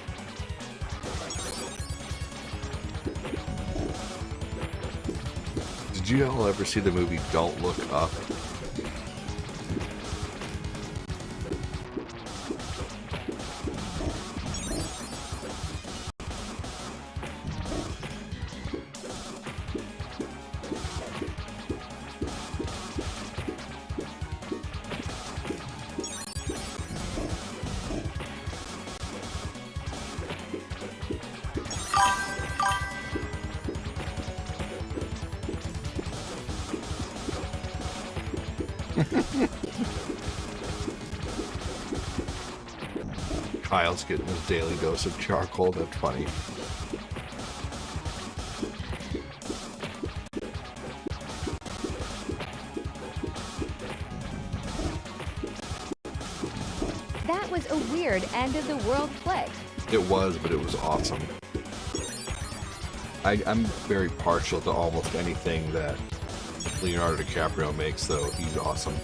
Did you all ever see the movie Don't Look Up? Kyle's getting his daily dose of charcoal. That's funny. That was a weird end of the world flick. It was, but it was awesome. I'm very partial to almost anything that Leonardo DiCaprio makes, though. He's awesome.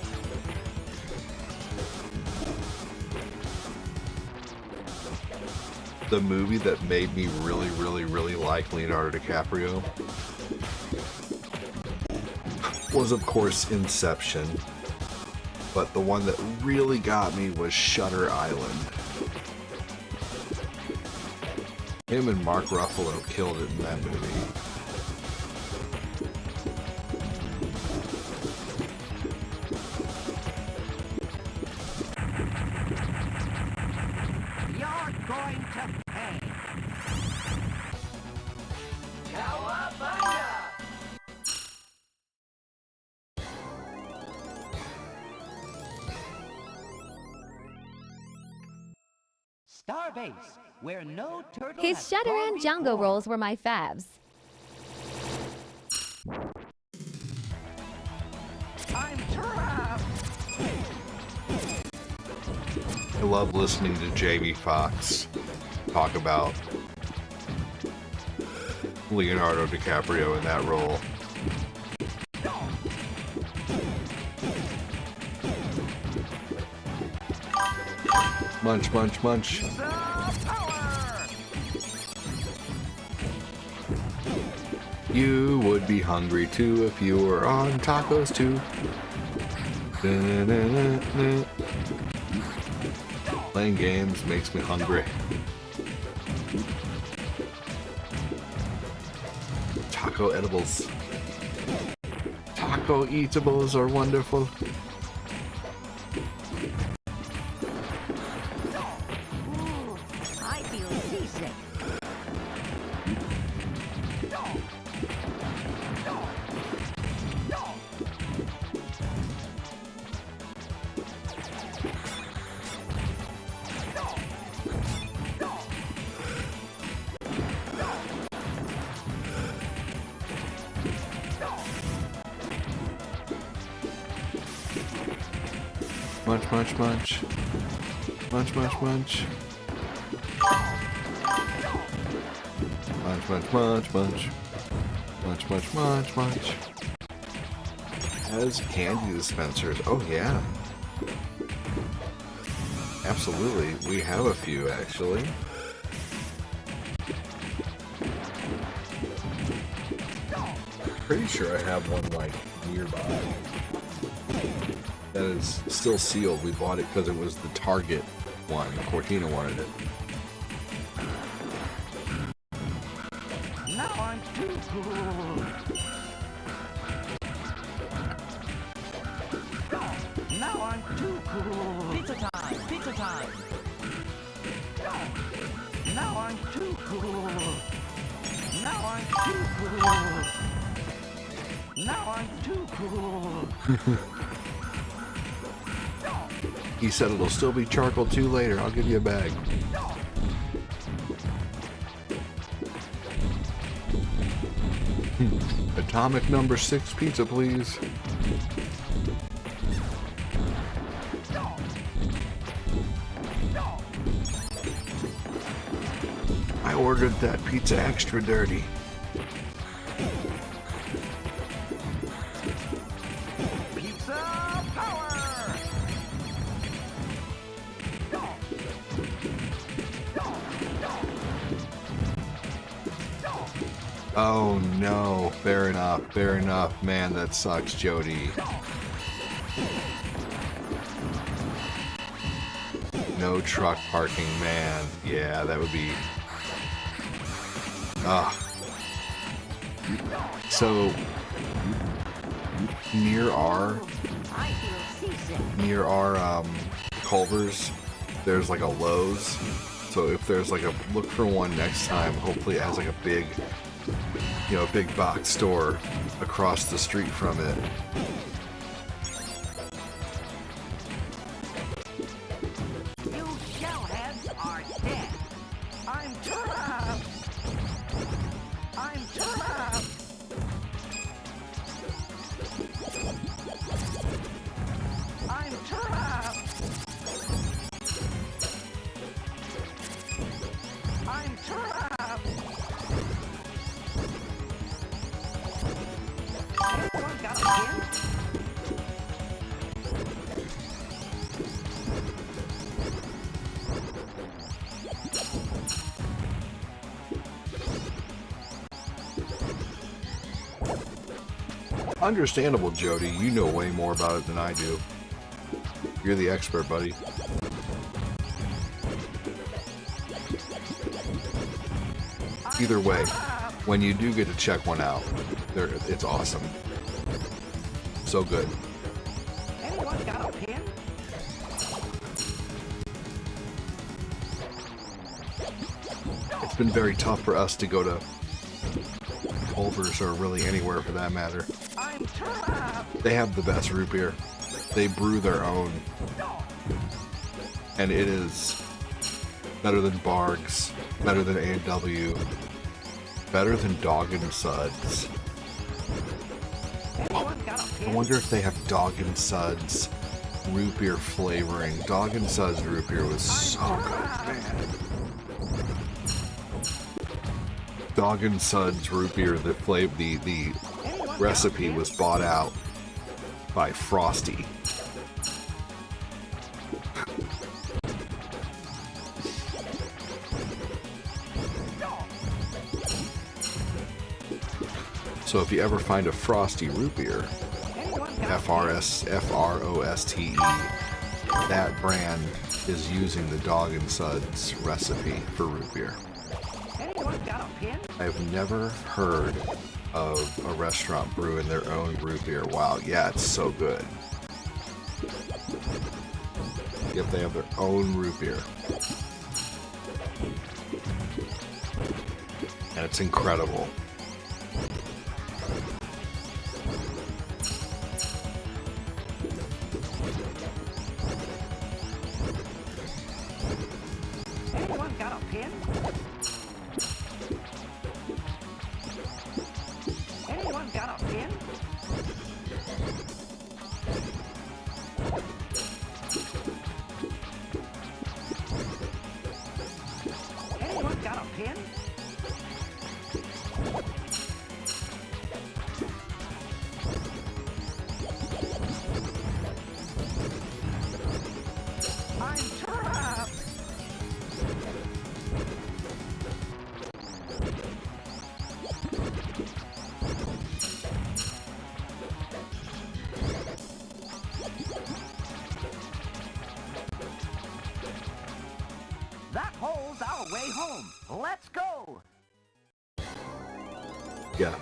The movie that made me really, really, really like Leonardo DiCaprio was, of course, Inception. But the one that really got me was Shutter Island. Him and Mark Ruffalo killed it in that movie. You're going to pay. Cowabunga! Starbase, where no turtle His has Shutter gone and Django before. rolls were my faves. I'm trapped. I love listening to Jamie Foxx talk about Leonardo DiCaprio in that role. Munch, munch, munch. You would be hungry too if you were on tacos too. Da-na-na-na-na. Playing games makes me hungry. Taco edibles. Taco eatables are wonderful. I feel seasick. Munch, munch, munch. Munch, munch, munch. Munch, munch, munch, munch. Munch, munch, munch, munch. has candy dispensers. Oh yeah. Absolutely. We have a few actually. Pretty sure I have one like nearby. That is still sealed. We bought it because it was the Target one. Cortina wanted it. Now I'm too cool. Now I'm too cool. Pizza time! Pizza time! Now I'm too cool. Now I'm too cool. Now I'm too cool. He said it'll still be charcoal 2 later. I'll give you a bag. Atomic number 6 pizza, please. I ordered that pizza extra dirty. Pizza power! Oh no, fair enough. Man, that sucks, Jody. No truck parking, man. Yeah, that would be... So, near our Culver's, there's like a Lowe's. So if there's like a, look for one next time, hopefully it has like a big, you know, big box store across the street from it. You shellheads are dead. I'm trapped. I'm trapped. I'm trapped. I'm trapped. Anyone got a pin? Understandable, Jody. You know way more about it than I do. You're the expert, buddy. Either way, when you do get to check one out, it's awesome. So good. Anyone got a pin? It's been very tough for us to go to Culver's or really anywhere for that matter. I'm trapped. They have the best root beer. They brew their own. And it is better than Barg's, better than A&W, better than Dog and Suds. Anyone got a I pin? wonder if they have Dog and Suds root beer flavoring. Dog and Suds root beer was so good, man. Dog and Suds root beer, the recipe was bought out by Frosty. So if you ever find a Frosty root beer, F-R-O-S-T-E, that brand is using the Dog and Suds recipe for root beer. Anyone got a pin? I've never heard of a restaurant brewing their own root beer. Wow, yeah, it's so good. Yep, they have their own root beer. And it's incredible. Anyone got a pin? Anyone got a pin? Anyone got a pin? I'm trapped. That hole's our way home. Let's go. Yeah,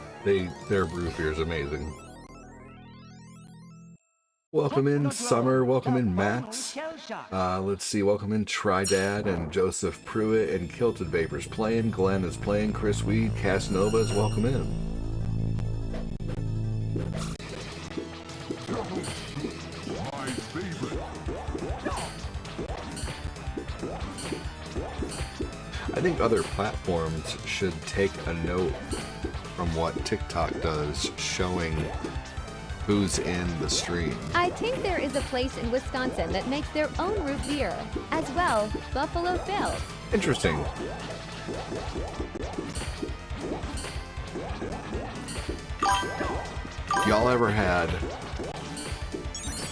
their root beer is amazing. Welcome in Summer, welcome in Max. Let's see, welcome in Tridad and Joseph Pruitt and Kilted Vapors playing. Glenn is playing. Chris Weed, Casanovas, welcome in. My favorite. I think other platforms should take a note from what TikTok does, showing who's in the stream. I think there is a place in Wisconsin that makes their own root beer. As well, Buffalo Phil. Interesting. Y'all ever had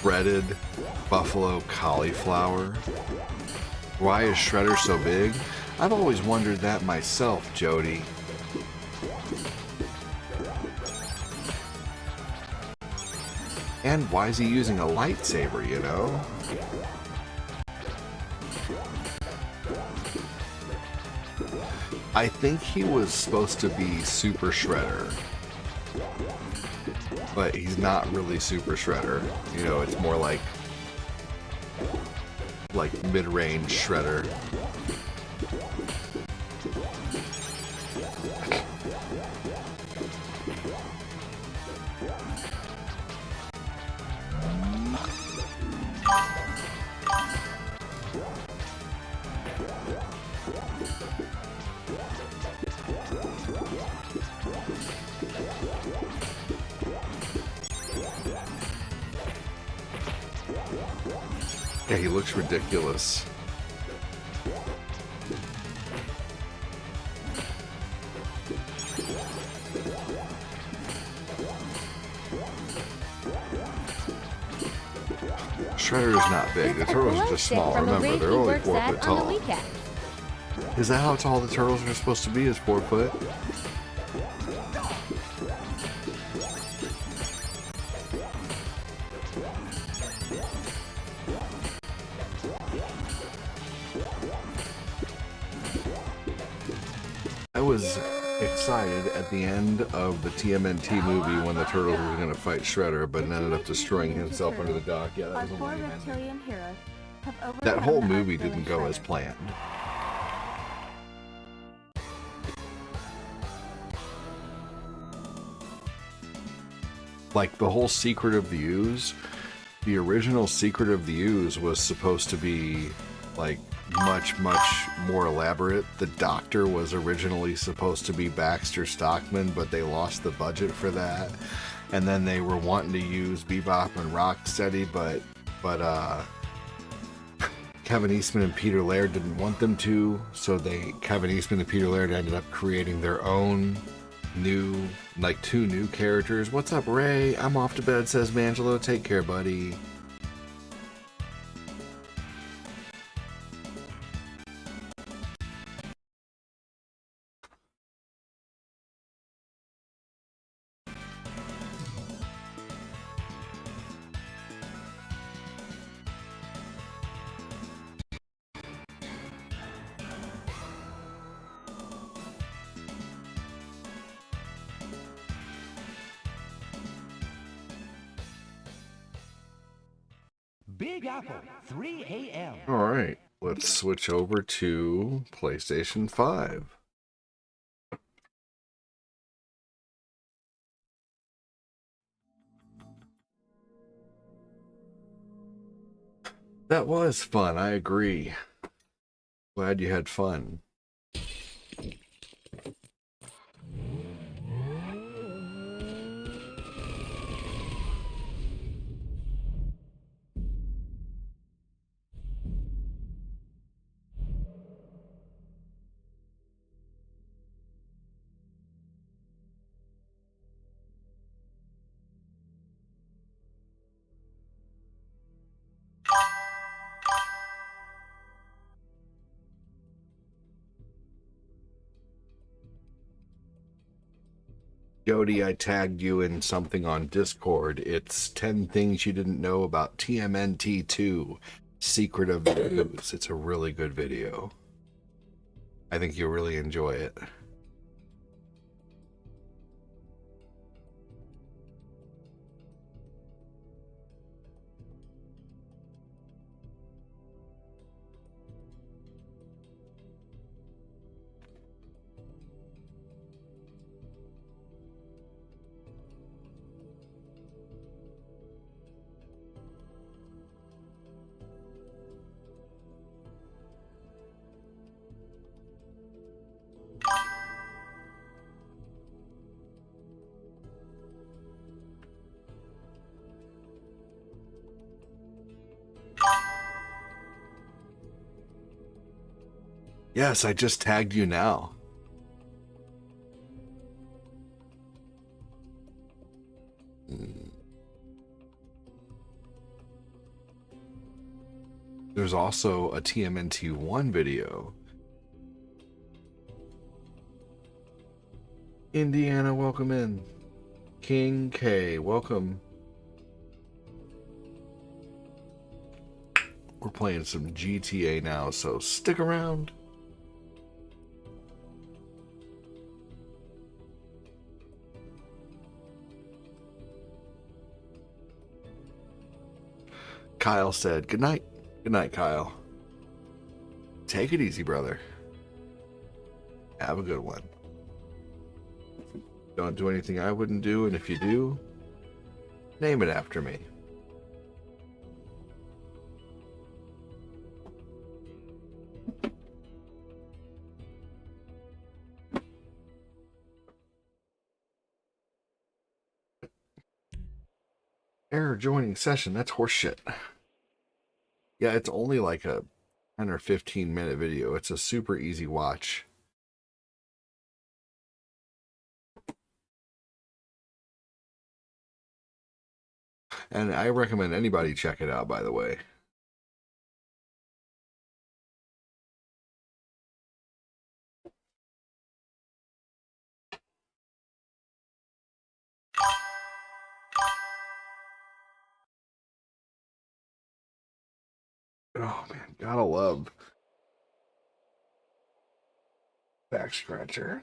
breaded buffalo cauliflower? Why is Shredder so big? I've always wondered that myself, Jody. And why is he using a lightsaber, you know? I think he was supposed to be Super Shredder. But he's not really Super Shredder. You know, it's more like mid-range Shredder. Yeah, he looks ridiculous. Shredder is not big. The turtles are just small. Remember, they're only 4 foot tall. Is that how tall the turtles are supposed to be? Is 4 foot? I was excited at the end of the TMNT movie when the turtles were going to fight Shredder, but ended up destroying himself under the dock. Yeah, that was a lame ending. That whole movie didn't go as planned. Like the whole Secret of the Ooze, the original Secret of the Ooze was supposed to be like much more elaborate. The Doctor was originally supposed to be Baxter Stockman, but they lost the budget for that. And then they were wanting to use Bebop and Rocksteady, but Kevin Eastman and Peter Laird didn't want them to, so Kevin Eastman and Peter Laird ended up creating their own new, like 2 new characters. What's up, Ray? I'm off to bed, says Mangelo. Take care, buddy. Big Apple, 3 a.m. All right, let's switch over to PlayStation 5. That was fun, I agree. Glad you had fun. Jody, I tagged you in something on Discord. It's 10 things you didn't know about TMNT 2, Secret of the News. It's a really good video. I think you'll really enjoy it. Yes, I just tagged you now. There's also a TMNT 1 video. Indiana, welcome in. King K, welcome. We're playing some GTA now, so stick around. Kyle said, good night. Good night, Kyle. Take it easy, brother. Have a good one. Don't do anything I wouldn't do, and if you do, name it after me. Error joining session, that's horseshit. Yeah, it's only like a 10 or 15 minute video. It's a super easy watch. And I recommend anybody check it out, by the way. Oh man, gotta love back scratcher.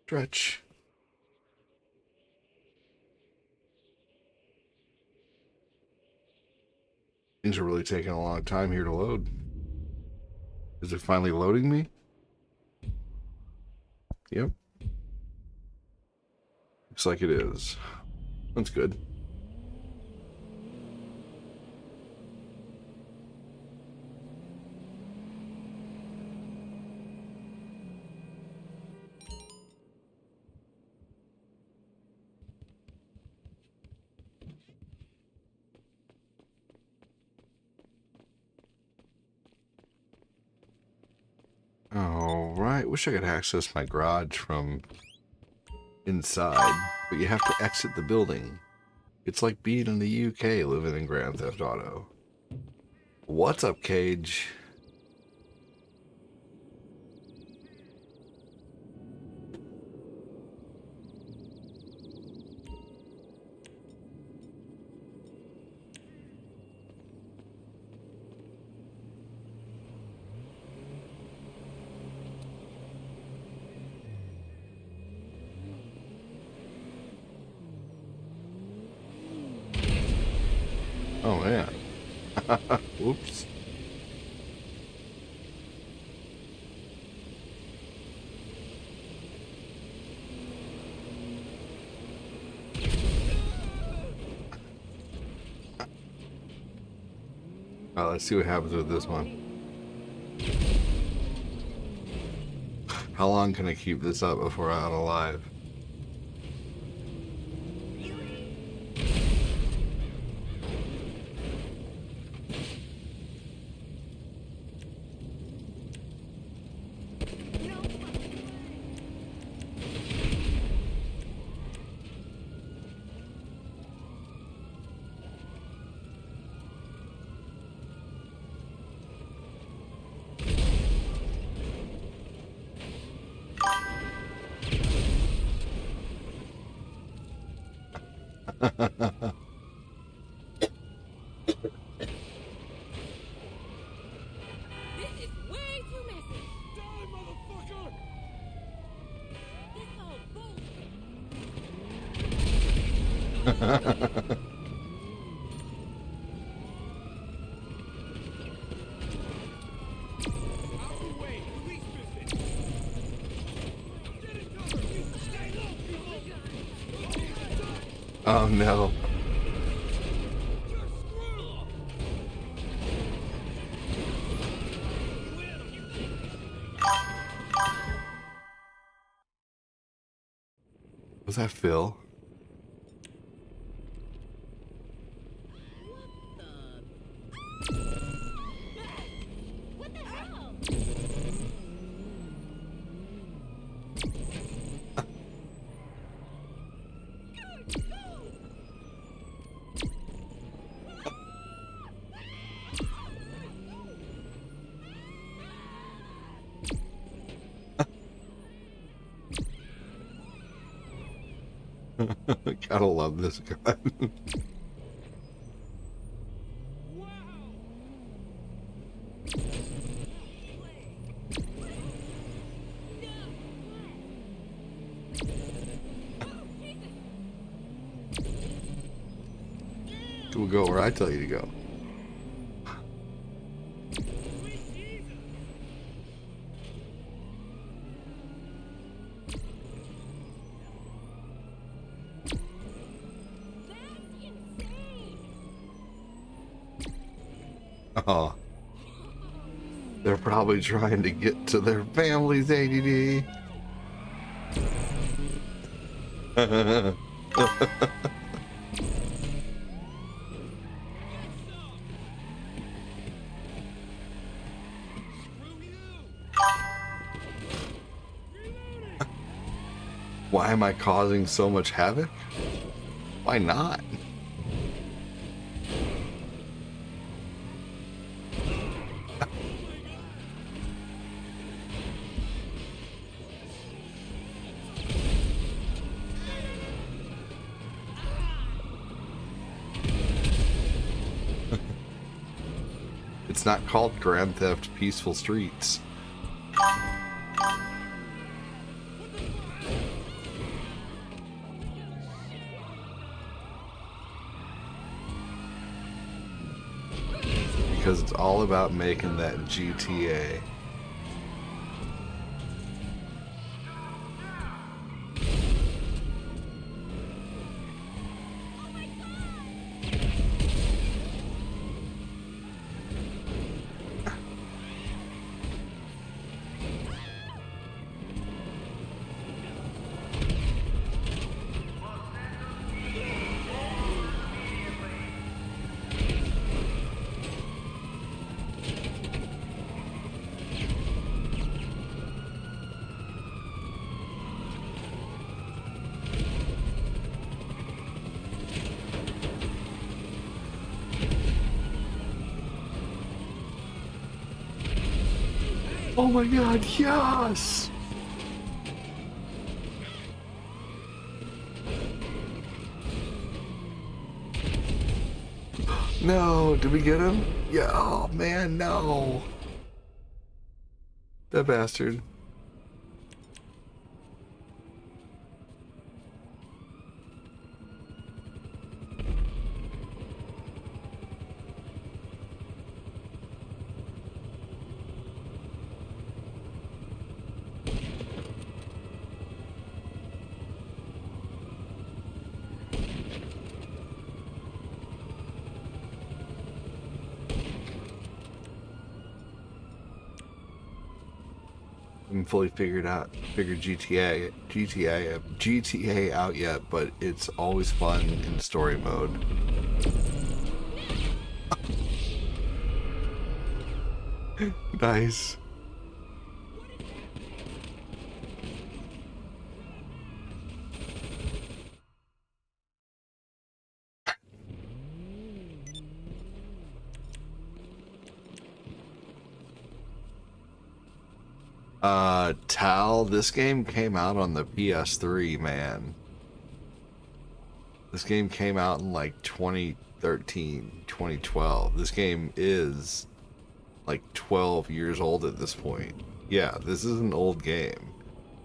Stretch. Things are really taking a long time here to load. Is it finally loading me? Yep. Looks like it is. That's good. All right. Wish I could access my garage from inside, but you have to exit the building. It's like being in the UK living in Grand Theft Auto. What's up, Cage? Oh man. Whoops. Let's see what happens with this one. How long can I keep this up before I'm out alive? Oh no. Was that Phil? Gotta love this guy. We'll go where I tell you to go. Oh, they're probably trying to get to their family's ADD. Why am I causing so much havoc? Why not? It's not called Grand Theft Peaceful Streets. Because it's all about making that GTA. Oh my god, yes! No, did we get him? Yeah, oh man, no. That bastard. I'm fully figured GTA out yet, but it's always fun in story mode. Nice. Tal, this game came out on the PS3, man. This game came out in like 2013, 2012. This game is like 12 years old at this point. Yeah, this is an old game.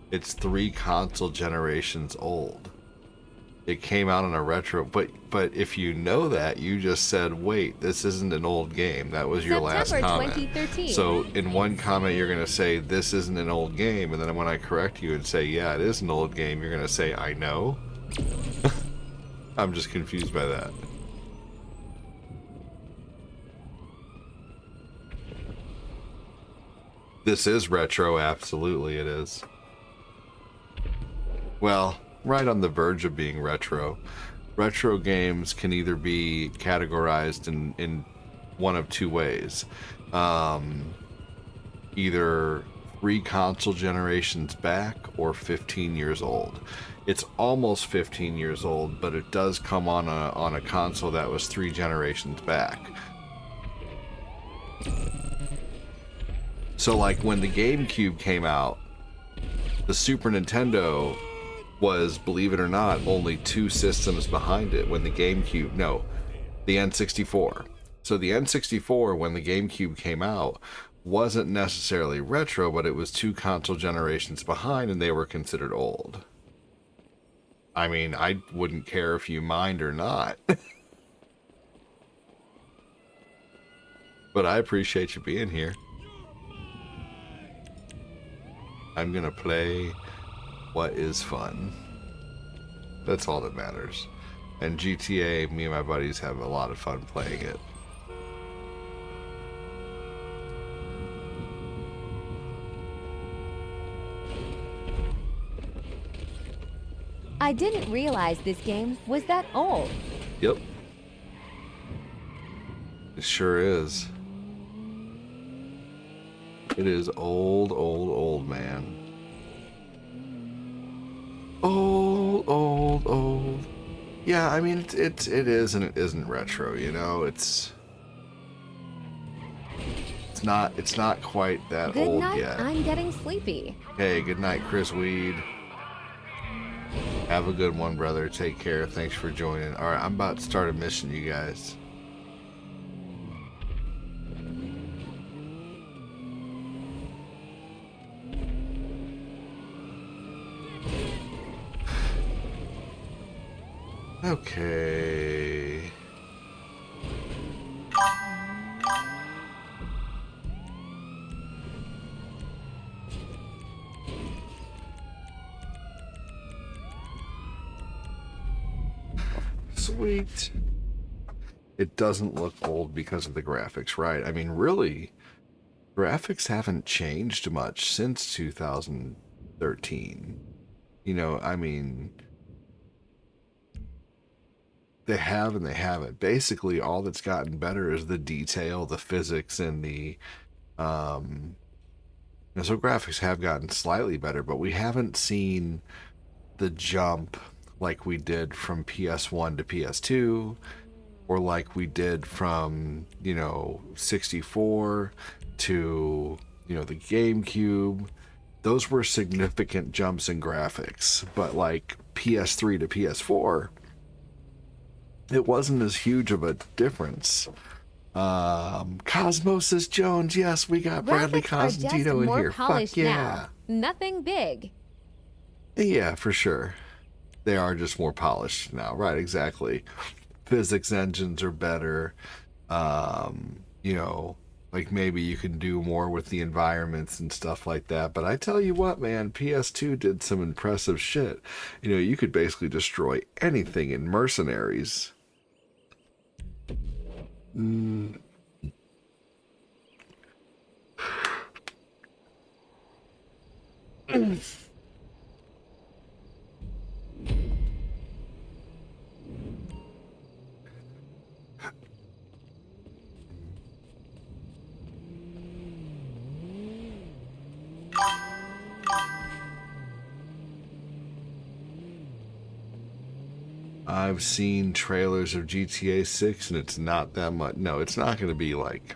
It's 3 console generations old. It came out on a retro, but if you know that, you just said, wait, this isn't an old game. That was your last comment. 2013. So in one comment, you're going to say, this isn't an old game. And then when I correct you and say, yeah, it is an old game, you're going to say, I know? I'm just confused by that. This is retro, absolutely it is. Well, right on the verge of being retro. Retro games can either be categorized in one of two ways. Either 3 console generations back or 15 years old. It's almost 15 years old, but it does come on a console that was 3 generations back. So like when the GameCube came out, the Super Nintendo was, believe it or not, only 2 systems behind it when the GameCube, no, the N64. So the N64, when the GameCube came out, wasn't necessarily retro, but it was 2 console generations behind, and they were considered old. I mean, I wouldn't care if you mind or not. But I appreciate you being here. I'm gonna play what is fun. That's all that matters. And GTA, me and my buddies have a lot of fun playing it. I didn't realize this game was that old. Yep. It sure is. It is old, old, old, man. Old, old, old. Yeah, I mean, it is and it isn't retro, you know? It's not quite that Good old night, yet. I'm getting sleepy. Hey, good night, Chris Weed. Have a good one, brother. Take care. Thanks for joining. Alright, I'm about to start a mission, you guys. Okay. Sweet. It doesn't look old because of the graphics, right? I mean, really, graphics haven't changed much since 2013. You know, I mean, they have and they haven't. Basically, all that's gotten better is the detail, the physics, and the so graphics have gotten slightly better, but we haven't seen the jump like we did from PS1 to PS2, or like we did from, 64 to, the GameCube. Those were significant jumps in graphics, but like PS3 to PS4, it wasn't as huge of a difference. Cosmosis Jones, yes, we got Bradley Graphics are just Constantino in more here. polished Fuck yeah. now. Nothing big. Yeah, for sure. They are just more polished now. Right, exactly. Physics engines are better. Like maybe you can do more with the environments and stuff like that. But I tell you what, man, PS2 did some impressive shit. You could basically destroy anything in Mercenaries. I've seen trailers of GTA 6 and it's not that much. No, it's not going to be like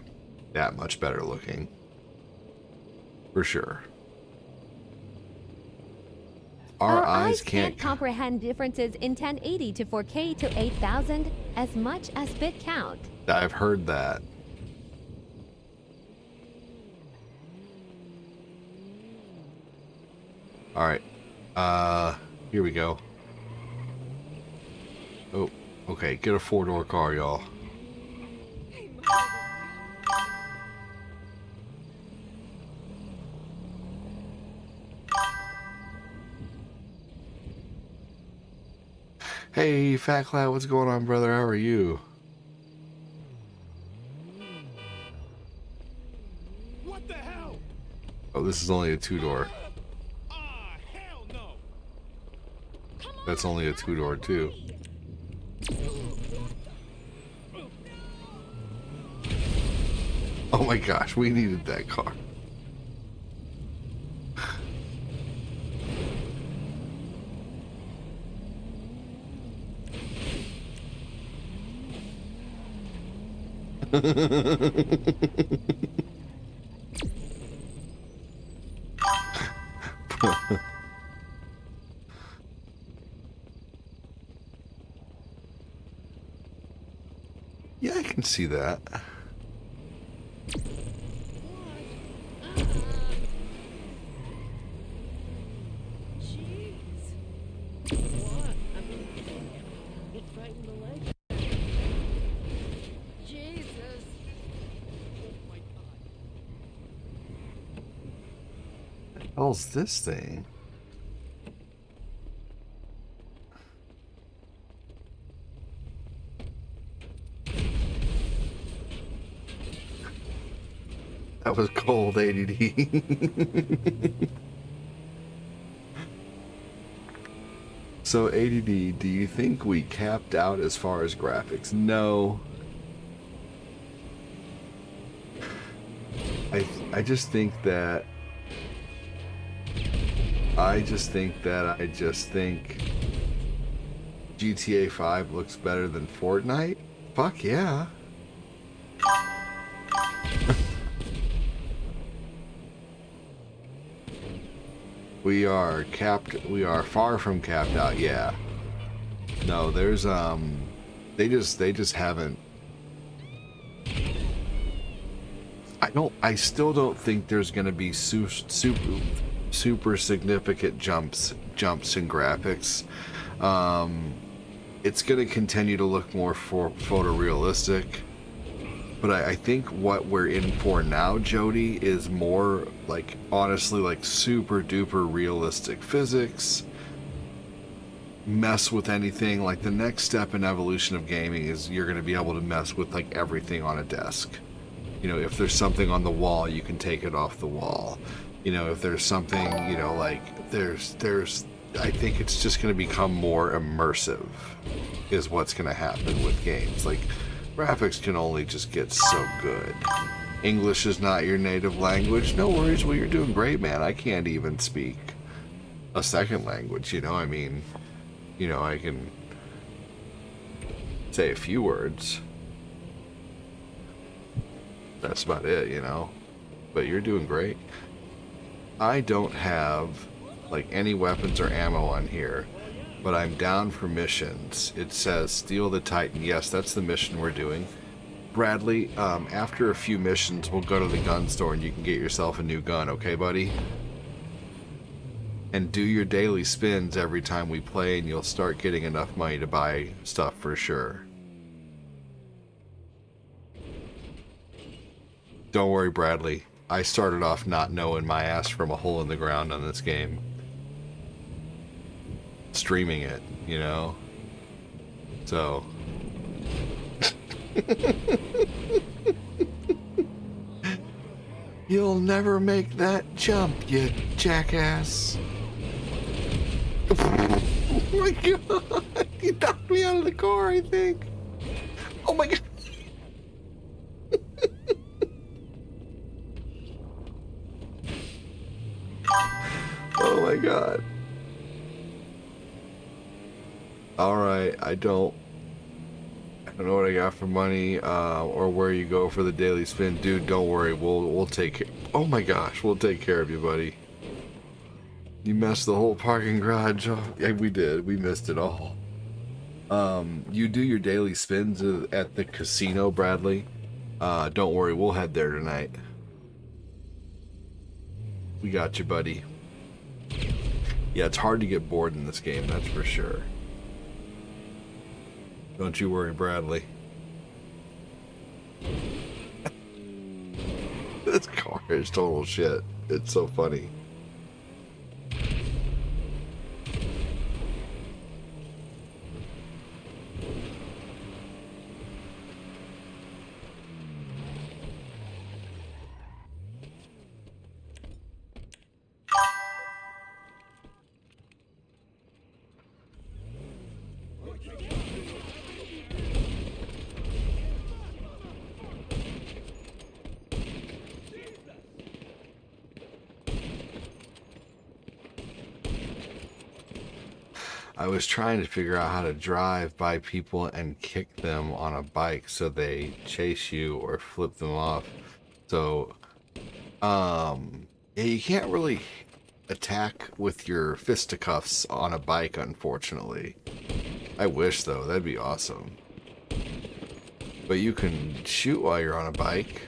that much better looking. For sure. Our eyes can't comprehend differences in 1080 to 4K to 8000 as much as bit count. I've heard that. All right. Here we go. Oh, okay. Get a 4-door car, y'all. Hey, Fat Cloud, what's going on, brother? How are you? What the hell? Oh, this is only a 2-door. Ah, hell no. That's only a 2-door, too. Oh my gosh, we needed that car. Yeah, I can see that. Hell's this thing? That was cold, ADD. So, ADD, do you think we capped out as far as graphics? No. I just think that GTA 5 looks better than Fortnite? Fuck yeah. We are far from capped out, yeah. No, there's they just haven't. I still don't think there's gonna be super significant jumps in graphics. It's gonna continue to look more photorealistic, but I think what we're in for now, Jody, is more like, honestly, like super duper realistic physics. Mess with anything. Like the next step in evolution of gaming is you're gonna be able to mess with like everything on a desk. You know, if there's something on the wall, you can take it off the wall. You know, if there's something, you know, like there's I think it's just going to become more immersive is what's going to happen with games. Like graphics can only just get so good. English is not your native language. No worries. Well, you're doing great, man. I can't even speak a second language, you know? I mean, you know, I can say a few words. That's about it, you know, but you're doing great. I don't have like any weapons or ammo on here, but I'm down for missions. It says steal the Titan. Yes, that's the mission we're doing. Bradley, after a few missions, we'll go to the gun store and you can get yourself a new gun, okay, buddy? And do your daily spins every time we play and you'll start getting enough money to buy stuff for sure. Don't worry, Bradley. I started off not knowing my ass from a hole in the ground on this game. Streaming it, you know? So... You'll never make that jump, you jackass. Oh my god. He knocked me out of the car, I think. Oh my god. Oh my god. Alright, I don't know what I got for money, or where you go for the daily spin. Dude, don't worry, we'll take care. Oh my gosh, we'll take care of you, buddy. You messed the whole parking garage up. Yeah, we did. We missed it all. You do your daily spins at the casino, Bradley. Don't worry, we'll head there tonight. We got you, buddy. Yeah, it's hard to get bored in this game, that's for sure. Don't you worry, Bradley. This car is total shit. It's so funny. I was trying to figure out how to drive by people and kick them on a bike so they chase you or flip them off. So, yeah, you can't really attack with your fisticuffs on a bike, unfortunately. I wish, though. That'd be awesome. But you can shoot while you're on a bike.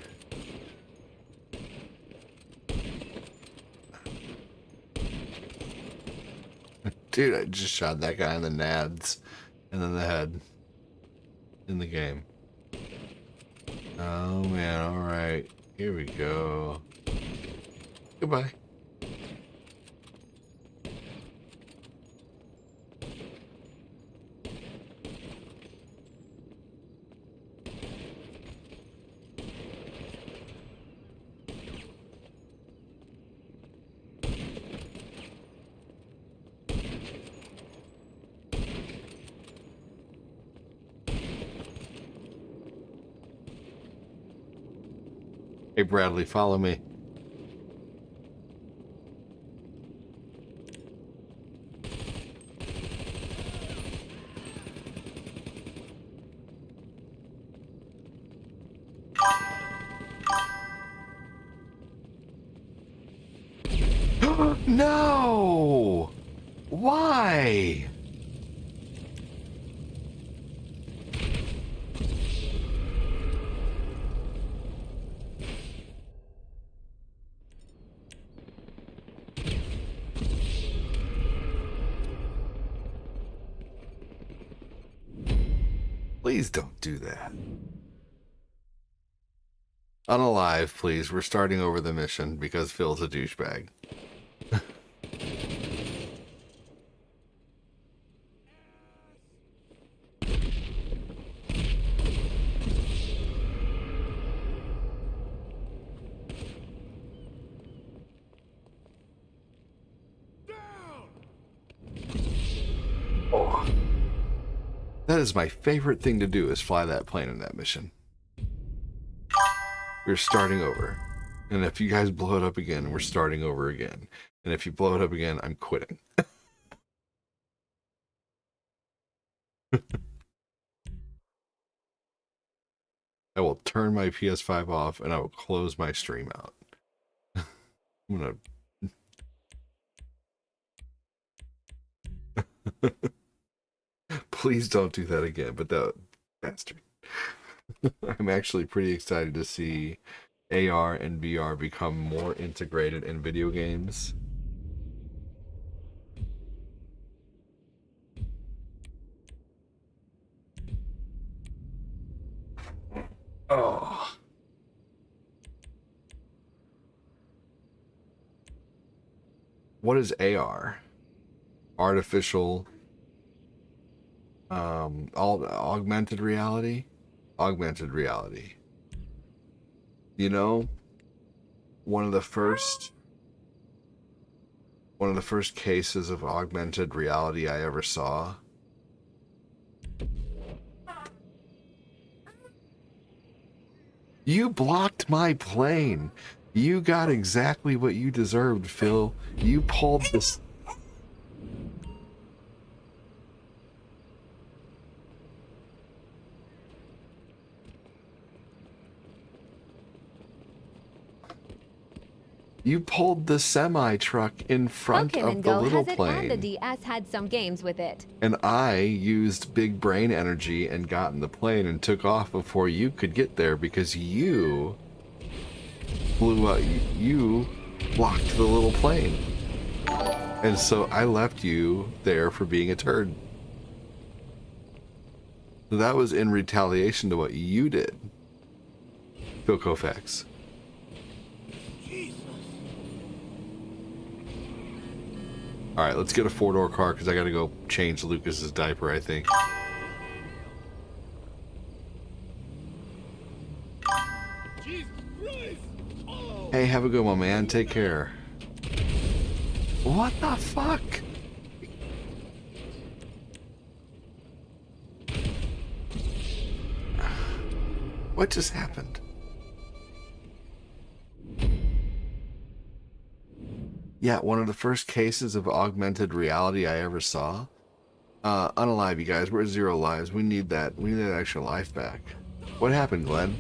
Dude, I just shot that guy in the nads and then the head in the game. Oh man, alright. Here we go. Goodbye. Hey Bradley, follow me. No! Why? Please don't do that. Unalive, please. We're starting over the mission because Phil's a douchebag. Oh. That is my favorite thing to do, is fly that plane in that mission. We're starting over. And if you guys blow it up again, we're starting over again. And if you blow it up again, I'm quitting. I will turn my PS5 off and I will close my stream out. I'm gonna... Please don't do that again, but that bastard. I'm actually pretty excited to see AR and VR become more integrated in video games. Oh. What is AR? Artificial augmented reality? Augmented reality. You know, one of the first One of the first cases of augmented reality I ever saw. You blocked my plane. You got exactly what you deserved, Phil. You pulled this. You pulled the semi truck in front of the Go little has it and the plane. DS had some games with it. And I used big brain energy and got in the plane and took off before you could get there because you blew up. You blocked the little plane. And so I left you there for being a turd. So that was in retaliation to what you did, Phil Koufax. All right, let's get a four-door car because I got to go change Lucas's diaper, I think. Hey, have a good one, man. Take care. What the fuck? What just happened? Yeah, one of the first cases of augmented reality I ever saw. Unalive, you guys. We're at 0 lives. We need that. We need that extra life back. What happened, Glenn?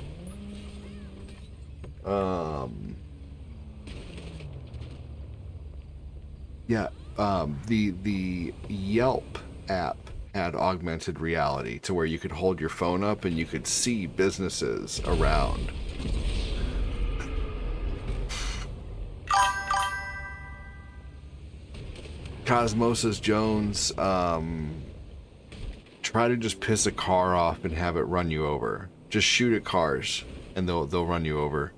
Yeah. The Yelp app had augmented reality to where you could hold your phone up and you could see businesses around. Cosmosis Jones, try to just piss a car off and have it run you over. Just shoot at cars and they'll run you over.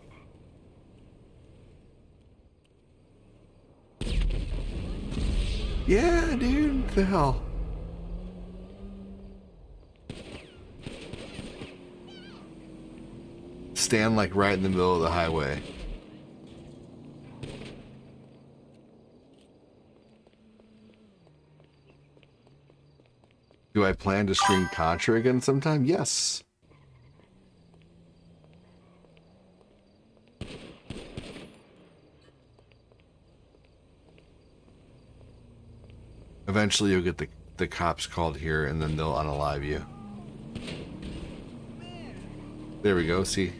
Yeah, dude, what the hell? Stand like right in the middle of the highway. Do I plan to stream Contra again sometime? Yes. Eventually you'll get the cops called here and then they'll unalive you. There we go, see?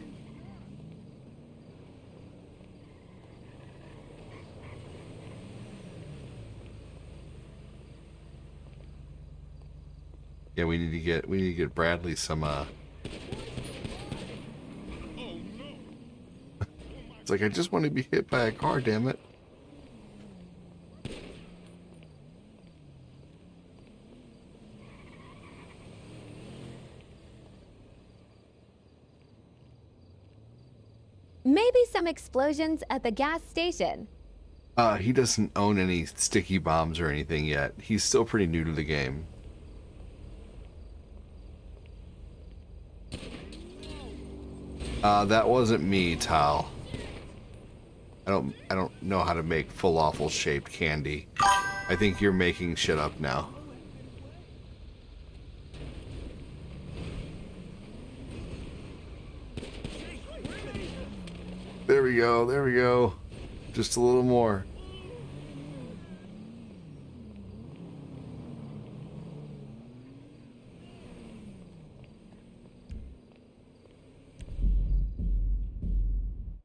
Yeah, we need to get Bradley some It's like I just want to be hit by a car, damn it. Maybe some explosions at the gas station. He doesn't own any sticky bombs or anything yet. He's still pretty new to the game. That wasn't me, Tal. I don't know how to make falafel shaped candy. I think you're making shit up now. There we go, there we go. Just a little more.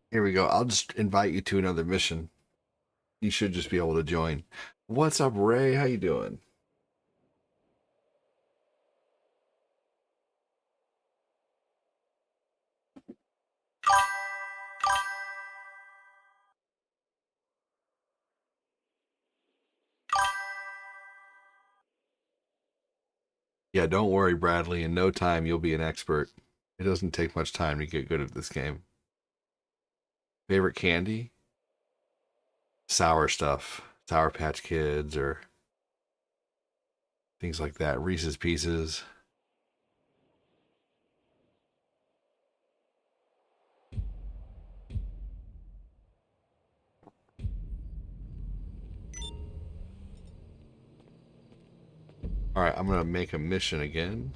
Here we go. I'll just invite you to another mission. You should just be able to join. What's up, Ray? How you doing? Yeah, don't worry, Bradley. In no time, you'll be an expert. It doesn't take much time to get good at this game. Favorite candy? Sour stuff. Sour Patch Kids or things like that. Reese's Pieces. Alright, I'm gonna make a mission again.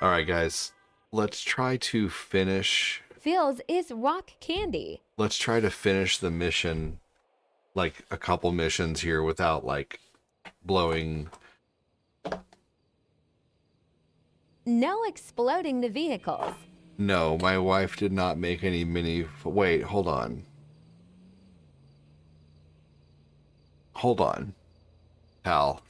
Alright, guys. Let's try to finish... Phil's is rock candy. Let's try to finish the mission, like, a couple missions here without, like, blowing... No exploding the vehicles. No, my wife did not make any mini... Wait, hold on. Hold on, pal.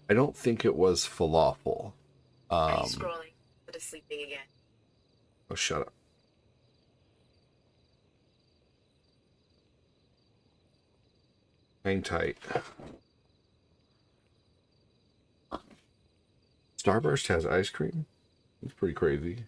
I don't think it was falafel. Are you scrolling? But it's sleeping again. Oh, shut up. Hang tight. Starburst has ice cream? That's pretty crazy.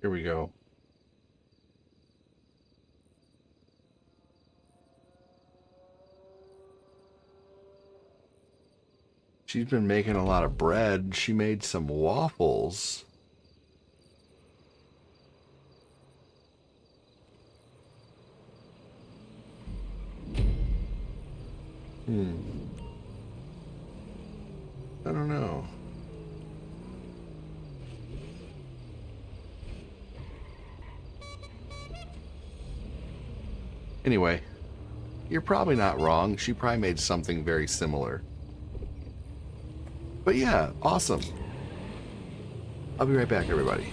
Here we go. She's been making a lot of bread. She made some waffles. I don't know. Anyway, you're probably not wrong. She probably made something very similar. But yeah, awesome. I'll be right back, everybody.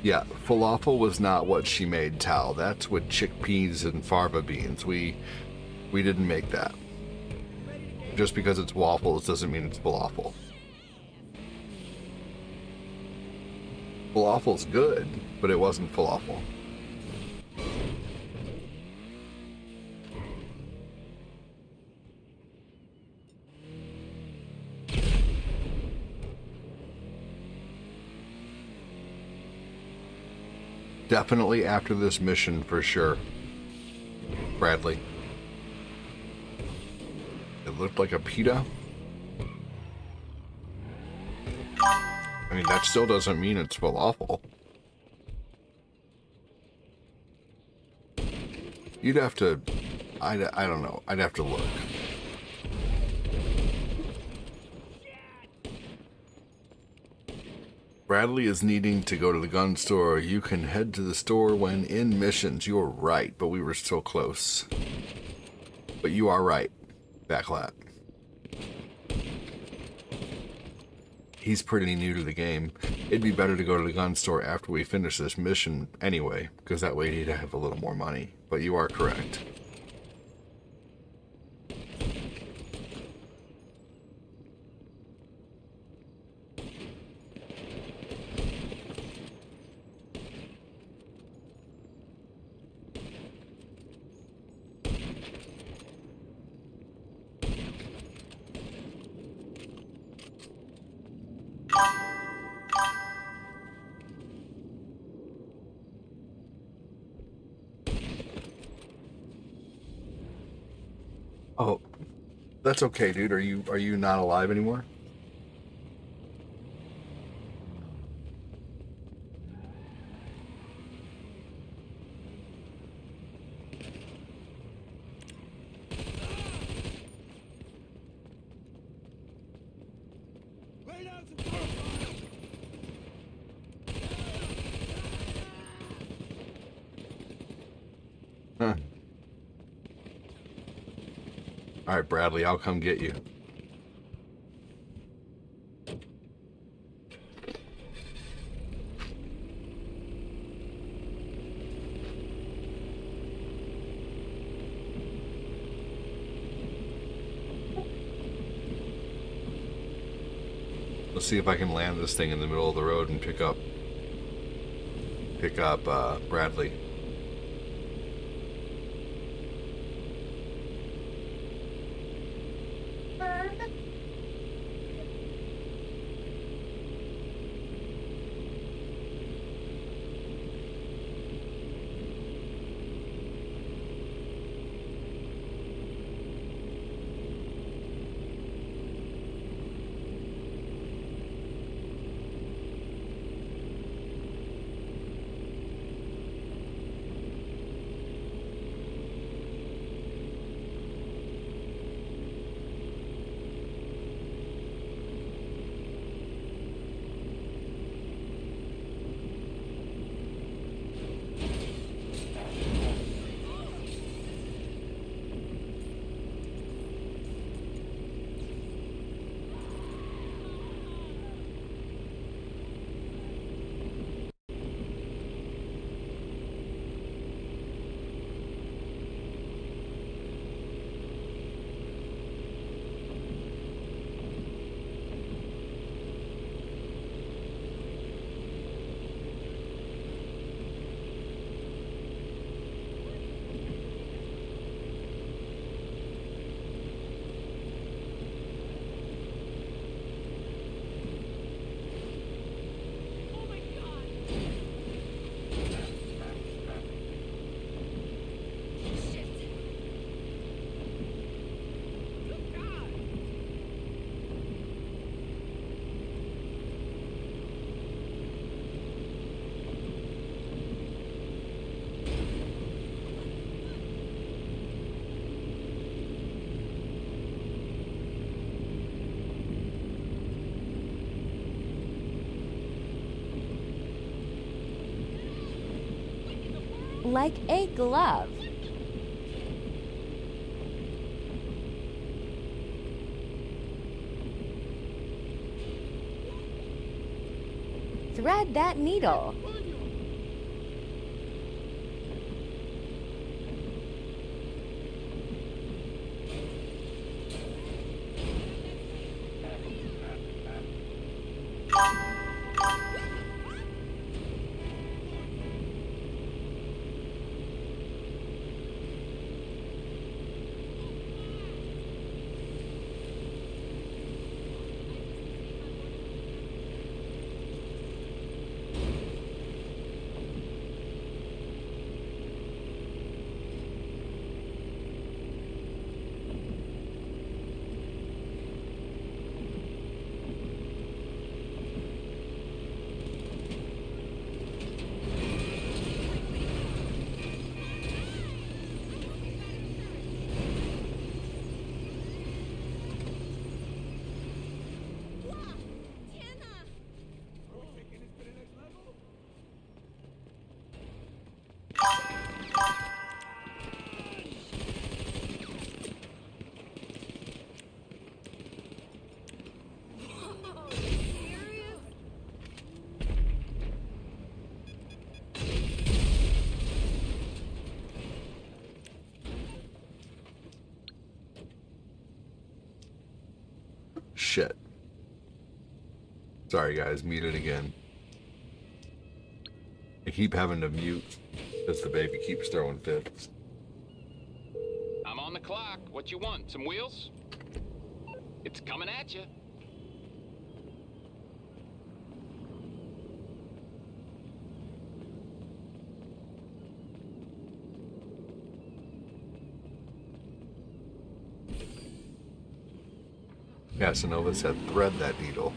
Yeah, falafel was not what she made, Tal. That's with chickpeas and fava beans. We didn't make that. Just because it's waffles doesn't mean it's falafel. Falafel's good, but it wasn't falafel. Definitely after this mission for sure. Bradley. It looked like a pita. I mean, that still doesn't mean it's falafel. You'd have to... I don't know. I'd have to look. Bradley is needing to go to the gun store. You can head to the store when in missions. You're right, but we were so close. But you are right, Backlat. He's pretty new to the game. It'd be better to go to the gun store after we finish this mission anyway, because that way he'd have a little more money. But you are correct. Oh, that's okay, dude. Are you not alive anymore? Huh. All right, Bradley, I'll come get you. Let's see if I can land this thing in the middle of the road and pick up Bradley. Like a glove. Thread that needle. shit. Sorry guys, muted again. I keep having to mute as the baby keeps throwing fits. I'm on the clock. What you want? Some wheels? It's coming at you. Casanova said thread that needle.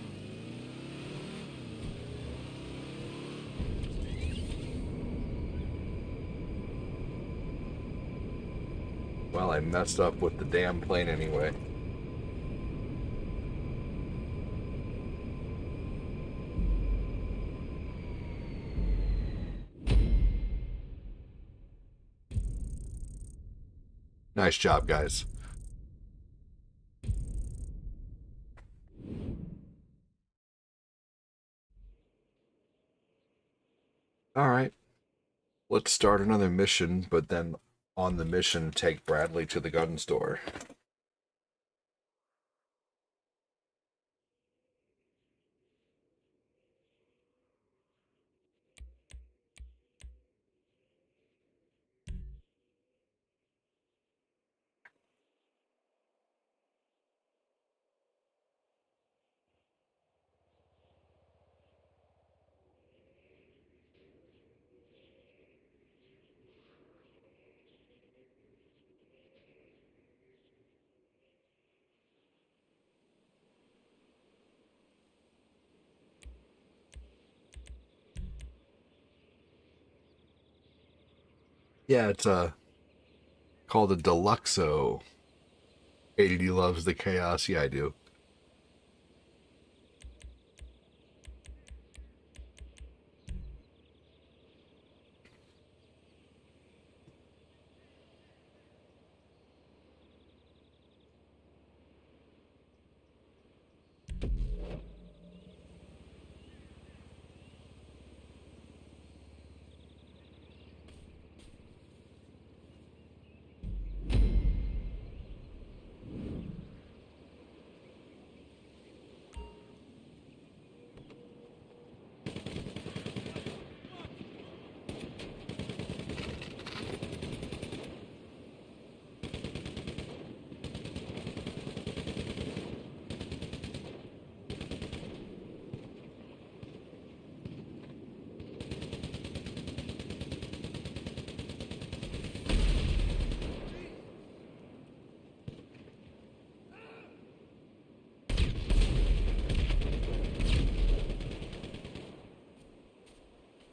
Well, I messed up with the damn plane anyway. Nice job, guys. All right. Let's start another mission, but then on the mission, take Bradley to the gun store. Yeah, it's called a Deluxo. Katie loves the chaos. Yeah, I do.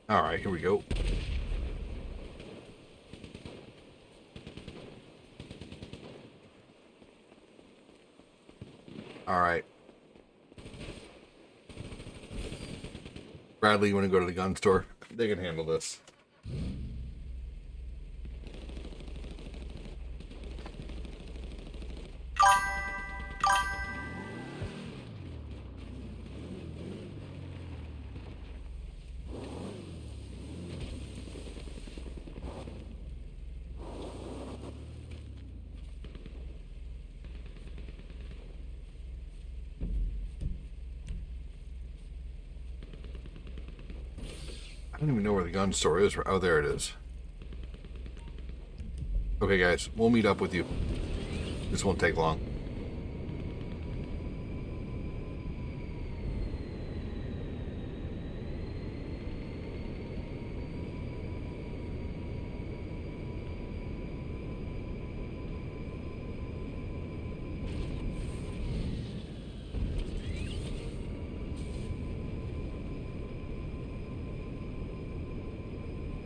All right, here we go. All right. Bradley, you want to go to the gun store? They can handle this. I don't even know where the gun store is. Oh, there it is. Okay, guys, we'll meet up with you. This won't take long.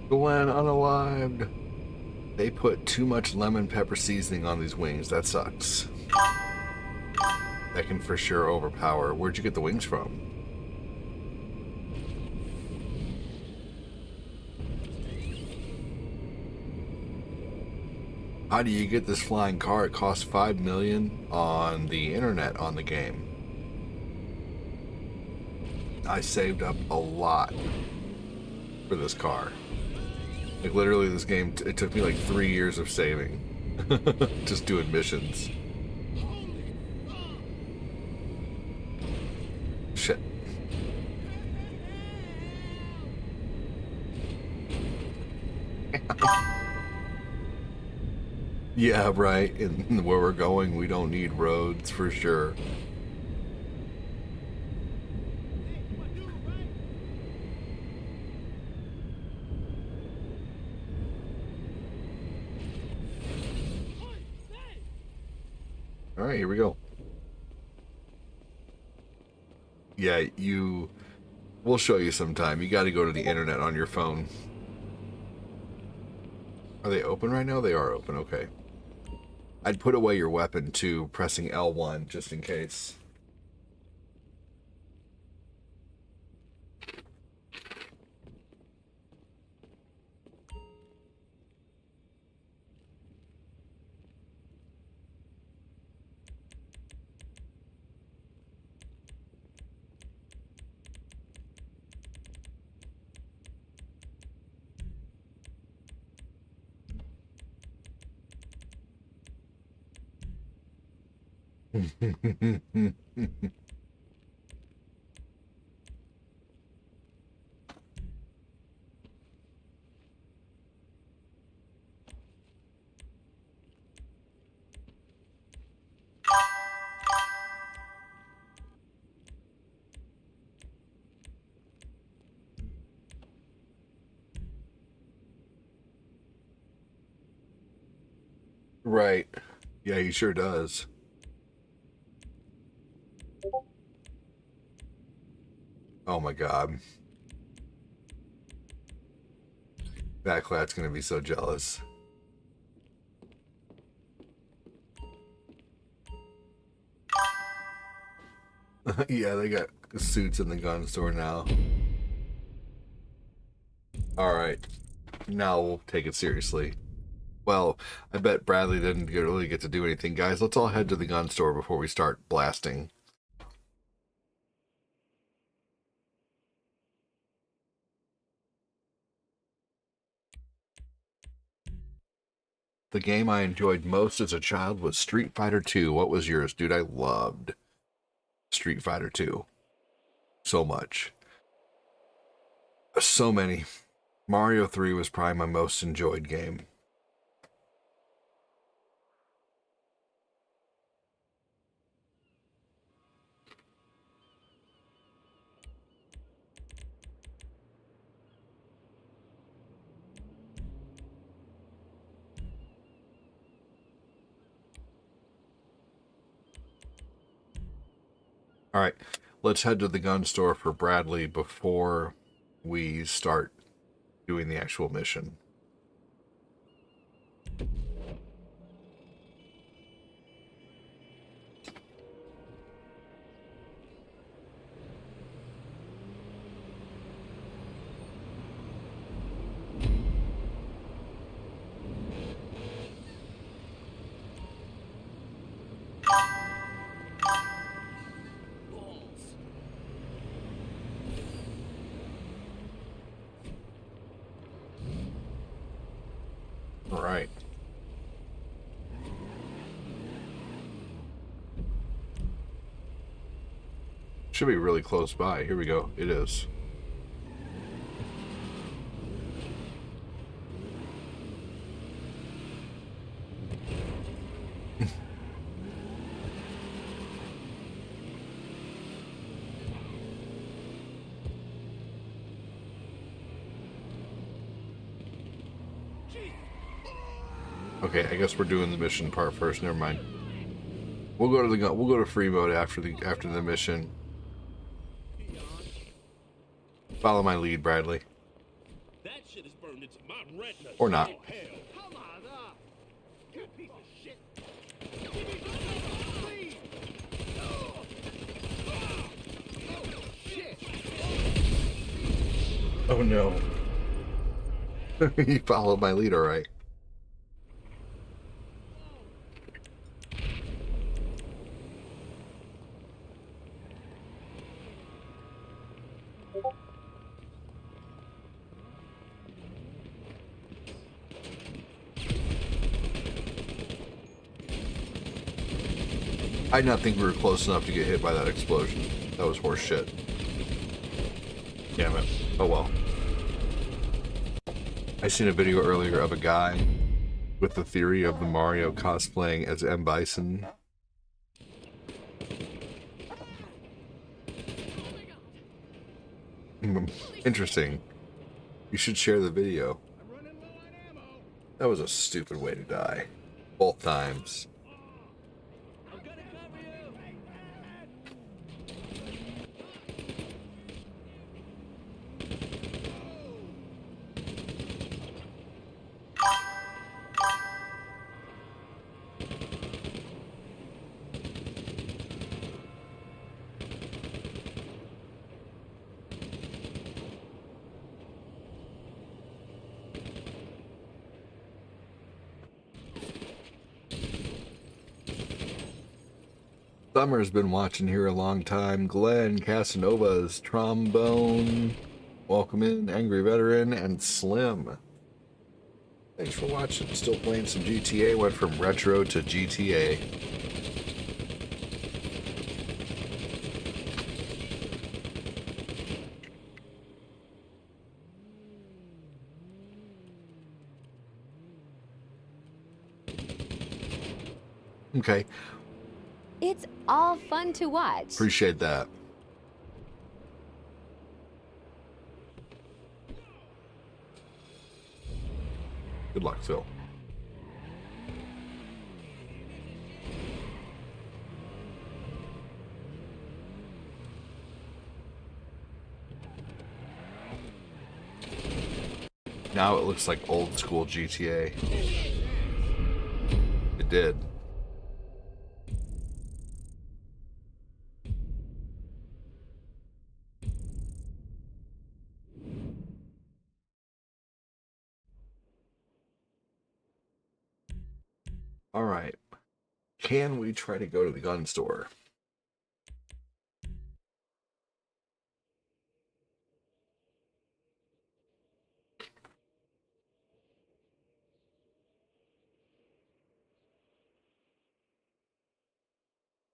Glenn unalived. They put too much lemon pepper seasoning on these wings. That sucks. That can for sure overpower. Where'd you get the wings from? How do you get this flying car? It costs $5 million on the internet on the game. I saved up a lot for this car. Like literally this game, it took me like 3 years of saving. Just doing missions. Yeah, right. And where we're going, we don't need roads for sure. All right, here we go. Yeah, we'll show you sometime. You got to go to the internet on your phone. Are they open right now? They are open, okay. I'd put away your weapon too, pressing L1 just in case. Right. Yeah, he sure does. Oh my god. Backlat's gonna be so jealous. Yeah, they got suits in the gun store now. Alright. Now we'll take it seriously. Well, I bet Bradley didn't really get to do anything. Guys, let's all head to the gun store before we start blasting. The game I enjoyed most as a child was Street Fighter 2. What was yours? Dude, I loved Street Fighter 2. So much. So many. Mario 3 was probably my most enjoyed game. All right, let's head to the gun store for Bradley before we start doing the actual mission. All right. Should be really close by. Here we go. It is. Okay, I guess we're doing the mission part first. Never mind. We'll go to the gun. We'll go to free mode after the mission. Follow my lead, Bradley. That shit is burned into my retina. Or not. Come on up. You piece of shit. Oh no. He followed my lead, all right. I did not think we were close enough to get hit by that explosion. That was horse shit. Damn it. Oh well. I seen a video earlier of a guy with the theory of the Mario cosplaying as M. Bison. Interesting. You should share the video. That was a stupid way to die. Both times. Summer's been watching here a long time. Glenn, Casanova's Trombone, welcome in, Angry Veteran, and Slim. Thanks for watching. Still playing some GTA. Went from retro to GTA. Okay. It's all fun to watch. Appreciate that. Good luck, Phil. Now it looks like old school GTA. It did. All right. Can we try to go to the gun store?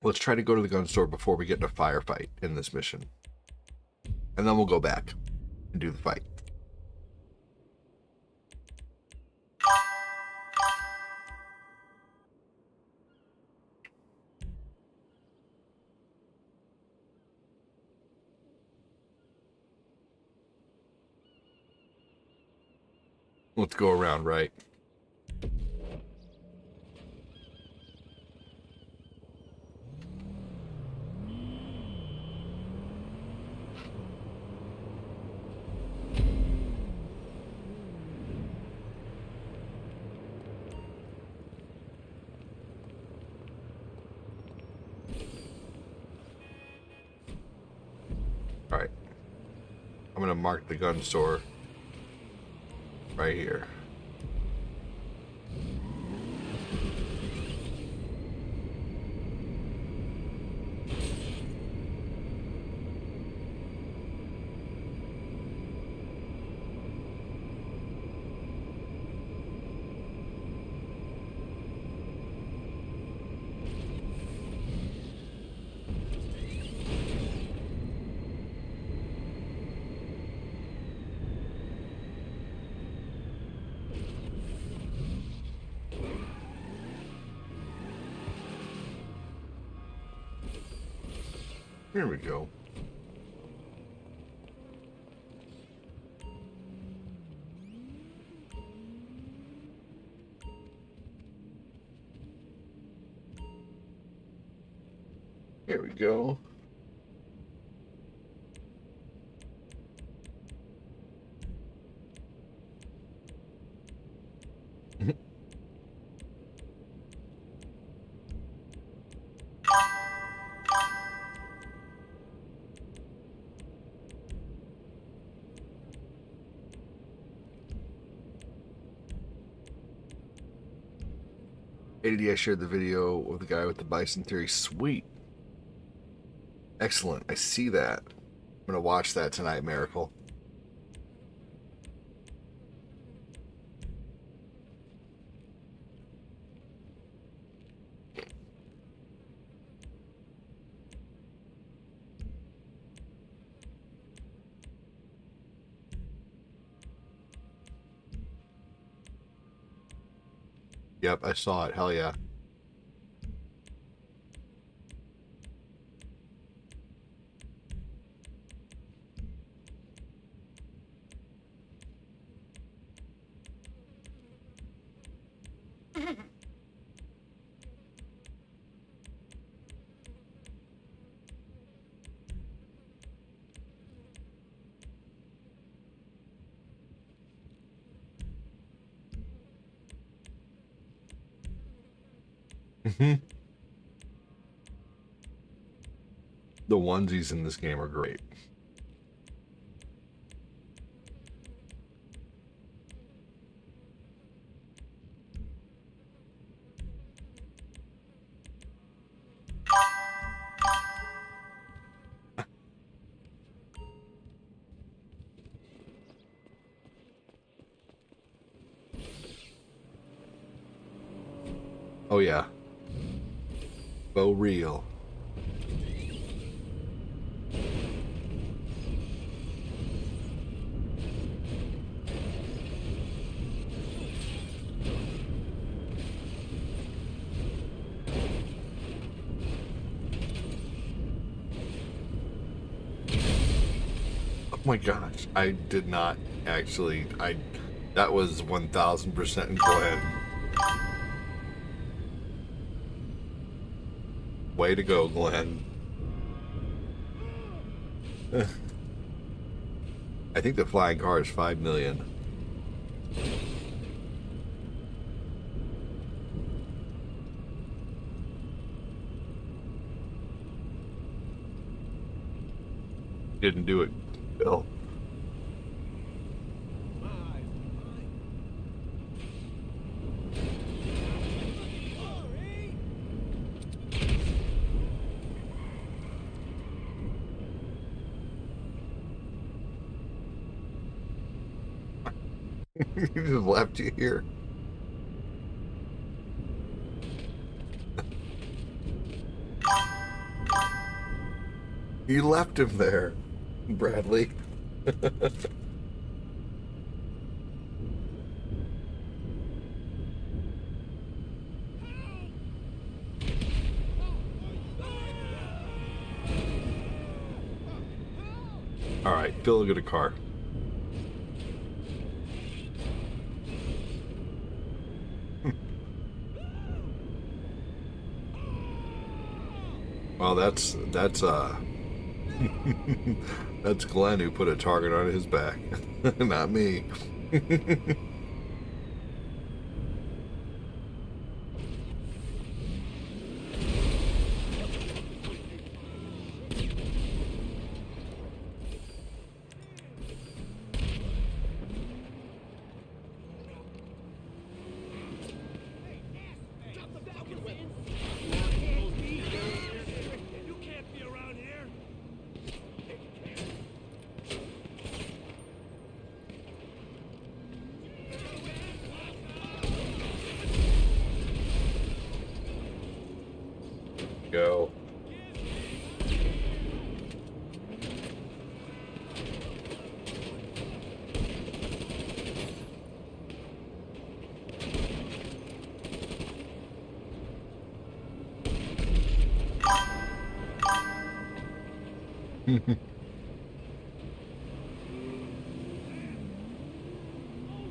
Let's try to go to the gun store before we get in a firefight in this mission. And then we'll go back and do the fight. Let's go around, right? All right. I'm going to mark the gun store right here. Here we go. Here we go. ADD, I shared the video of the guy with the bison theory. Sweet. Excellent. I see that. I'm going to watch that tonight, Miracle. Yep, I saw it. Hell yeah. The onesies in this game are great. Oh yeah. Bo real. Oh my gosh, I did not actually. That was 1000% Glenn. Way to go, Glenn. I think the flying car is 5 million. Didn't do it, Bill. He just left you here. You left him there, Bradley. All right, Phil, get a car. Well, that's that's Glenn who put a target on his back, not me. Go.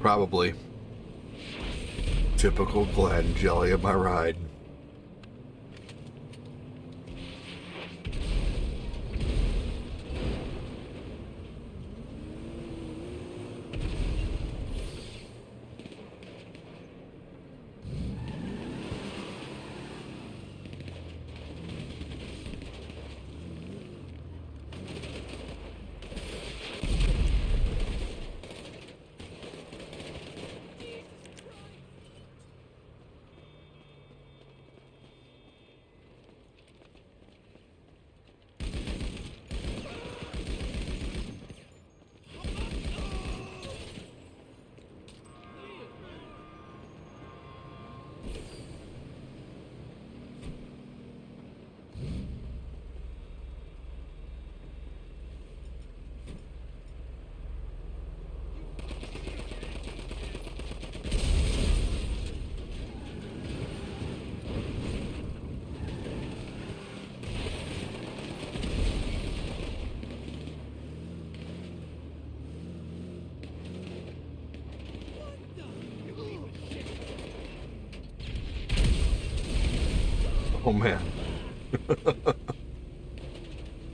Probably. Typical Glenn, jelly of my ride. Oh man.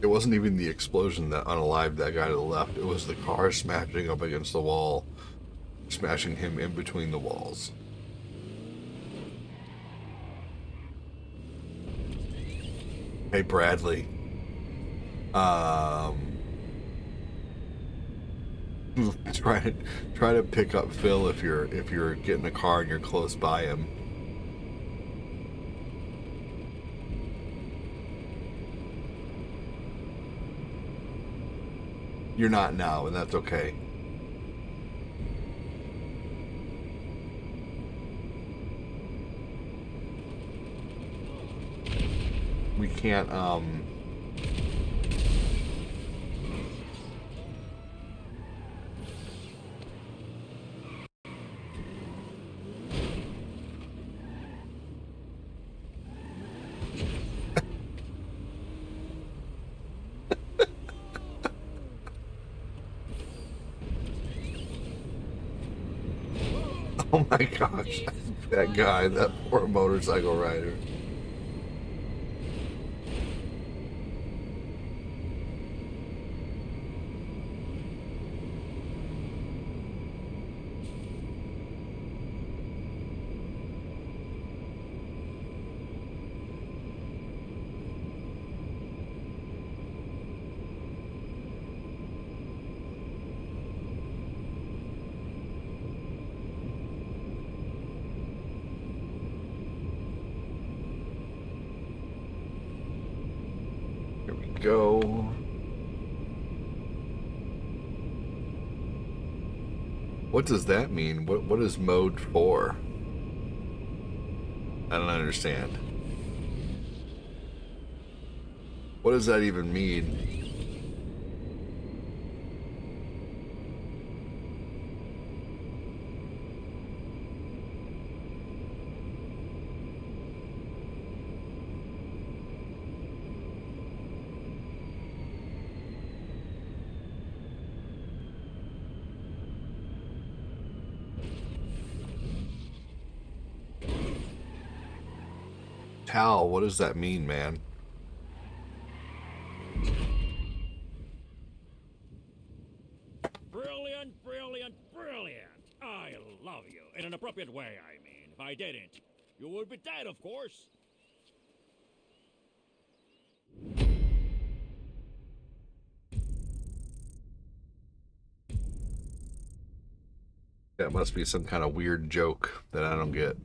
It wasn't even the explosion that unalived that guy to the left. It was the car smashing up against the wall, smashing him in between the walls. Hey Bradley. Try to pick up Phil if you're getting a car and you're close by him. You're not now, and that's okay. We can't, oh my gosh, that guy, that poor motorcycle rider. Go. What does that mean? What is mode 4? I don't understand. What does that even mean? Hal, what does that mean, man? Brilliant, brilliant, brilliant. I love you. In an appropriate way, I mean. If I didn't, you would be dead, of course. That must be some kind of weird joke that I don't get.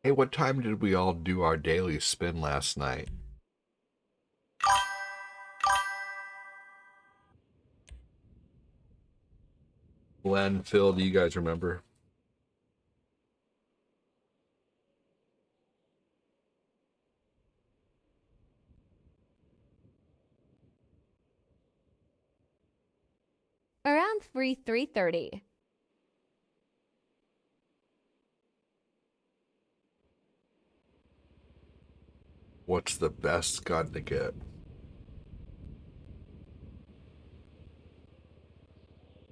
Hey, what time did we all do our daily spin last night? Glenn, Phil, do you guys remember? Around 3:30. What's the best gun to get?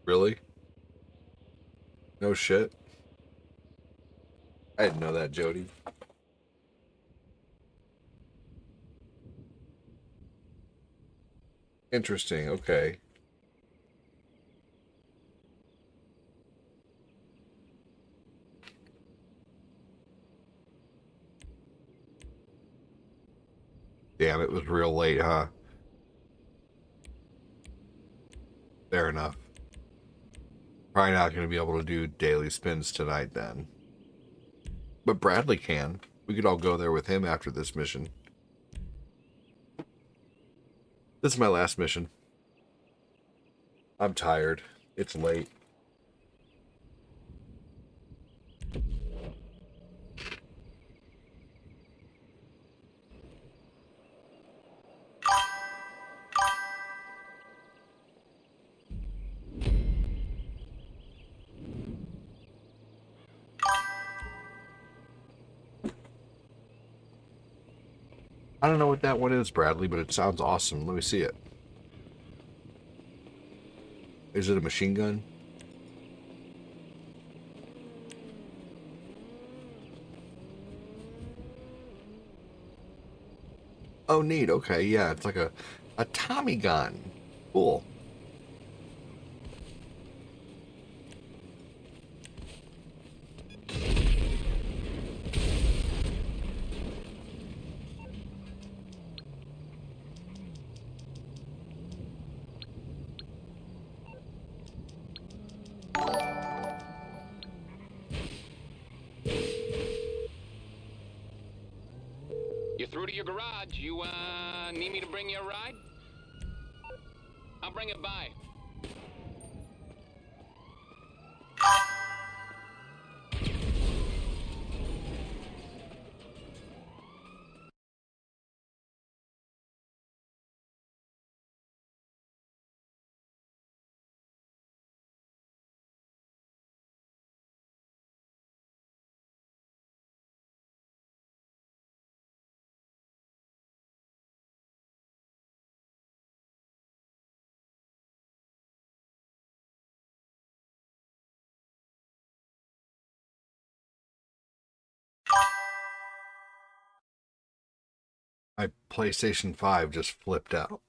Really? No shit. I didn't know that, Jody. Interesting, okay. Damn, it was real late, huh? Fair enough. Probably not going to be able to do daily spins tonight then. But Bradley can. We could all go there with him after this mission. This is my last mission. I'm tired. It's late. I don't know what that one is, Bradley, but it sounds awesome. Let me see it. Is it a machine gun? Oh, neat. Okay, yeah, it's like a Tommy gun. Cool. You're through to your garage. You, need me to bring you a ride? I'll bring it by. My PlayStation 5 just flipped out.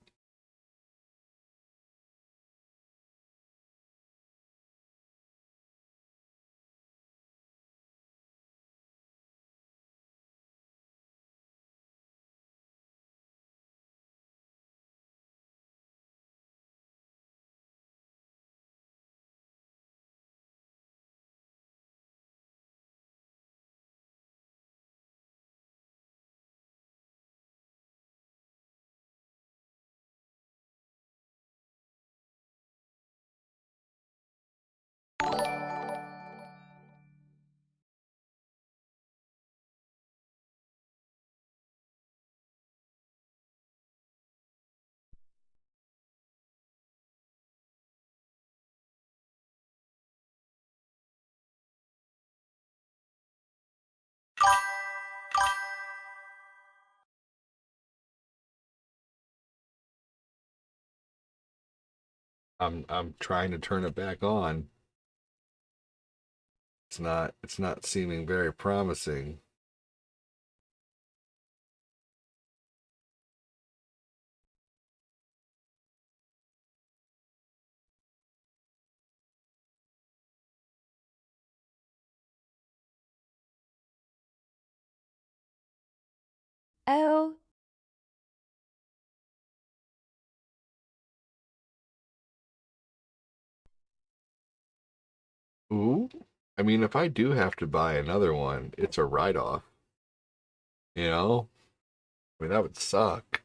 I'm trying to turn it back on. It's not seeming very promising. Oh, Ooh. I mean, if I do have to buy another one, it's a write-off. You know? I mean, that would suck.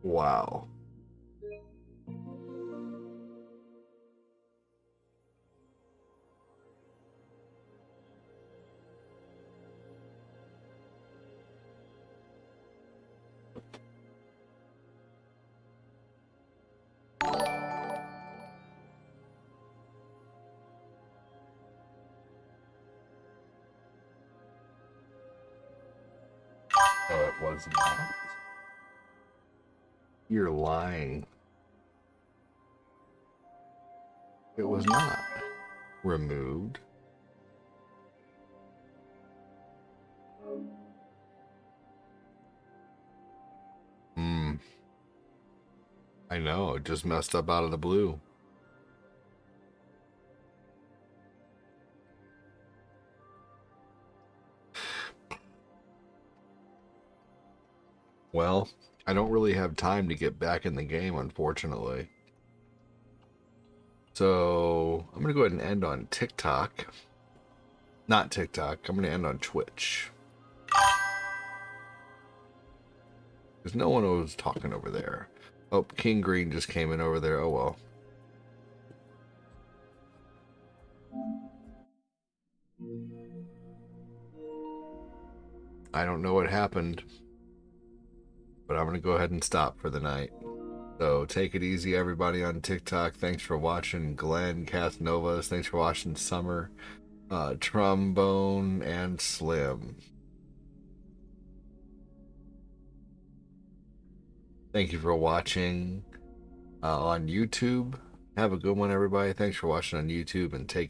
Wow. No, it was not. You're lying. It was not removed. Hmm. I know, it just messed up out of the blue. Well, I don't really have time to get back in the game, unfortunately. So I'm going to go ahead and end on TikTok. Not TikTok. I'm going to end on Twitch. Because no one was talking over there. Oh, King Green just came in over there. Oh, well. I don't know what happened. But I'm going to go ahead and stop for the night. So take it easy, everybody on TikTok. Thanks for watching. Glenn, Cathnovas. Thanks for watching. Summer, Trombone, and Slim. Thank you for watching on YouTube. Have a good one, everybody. Thanks for watching on YouTube, and take care.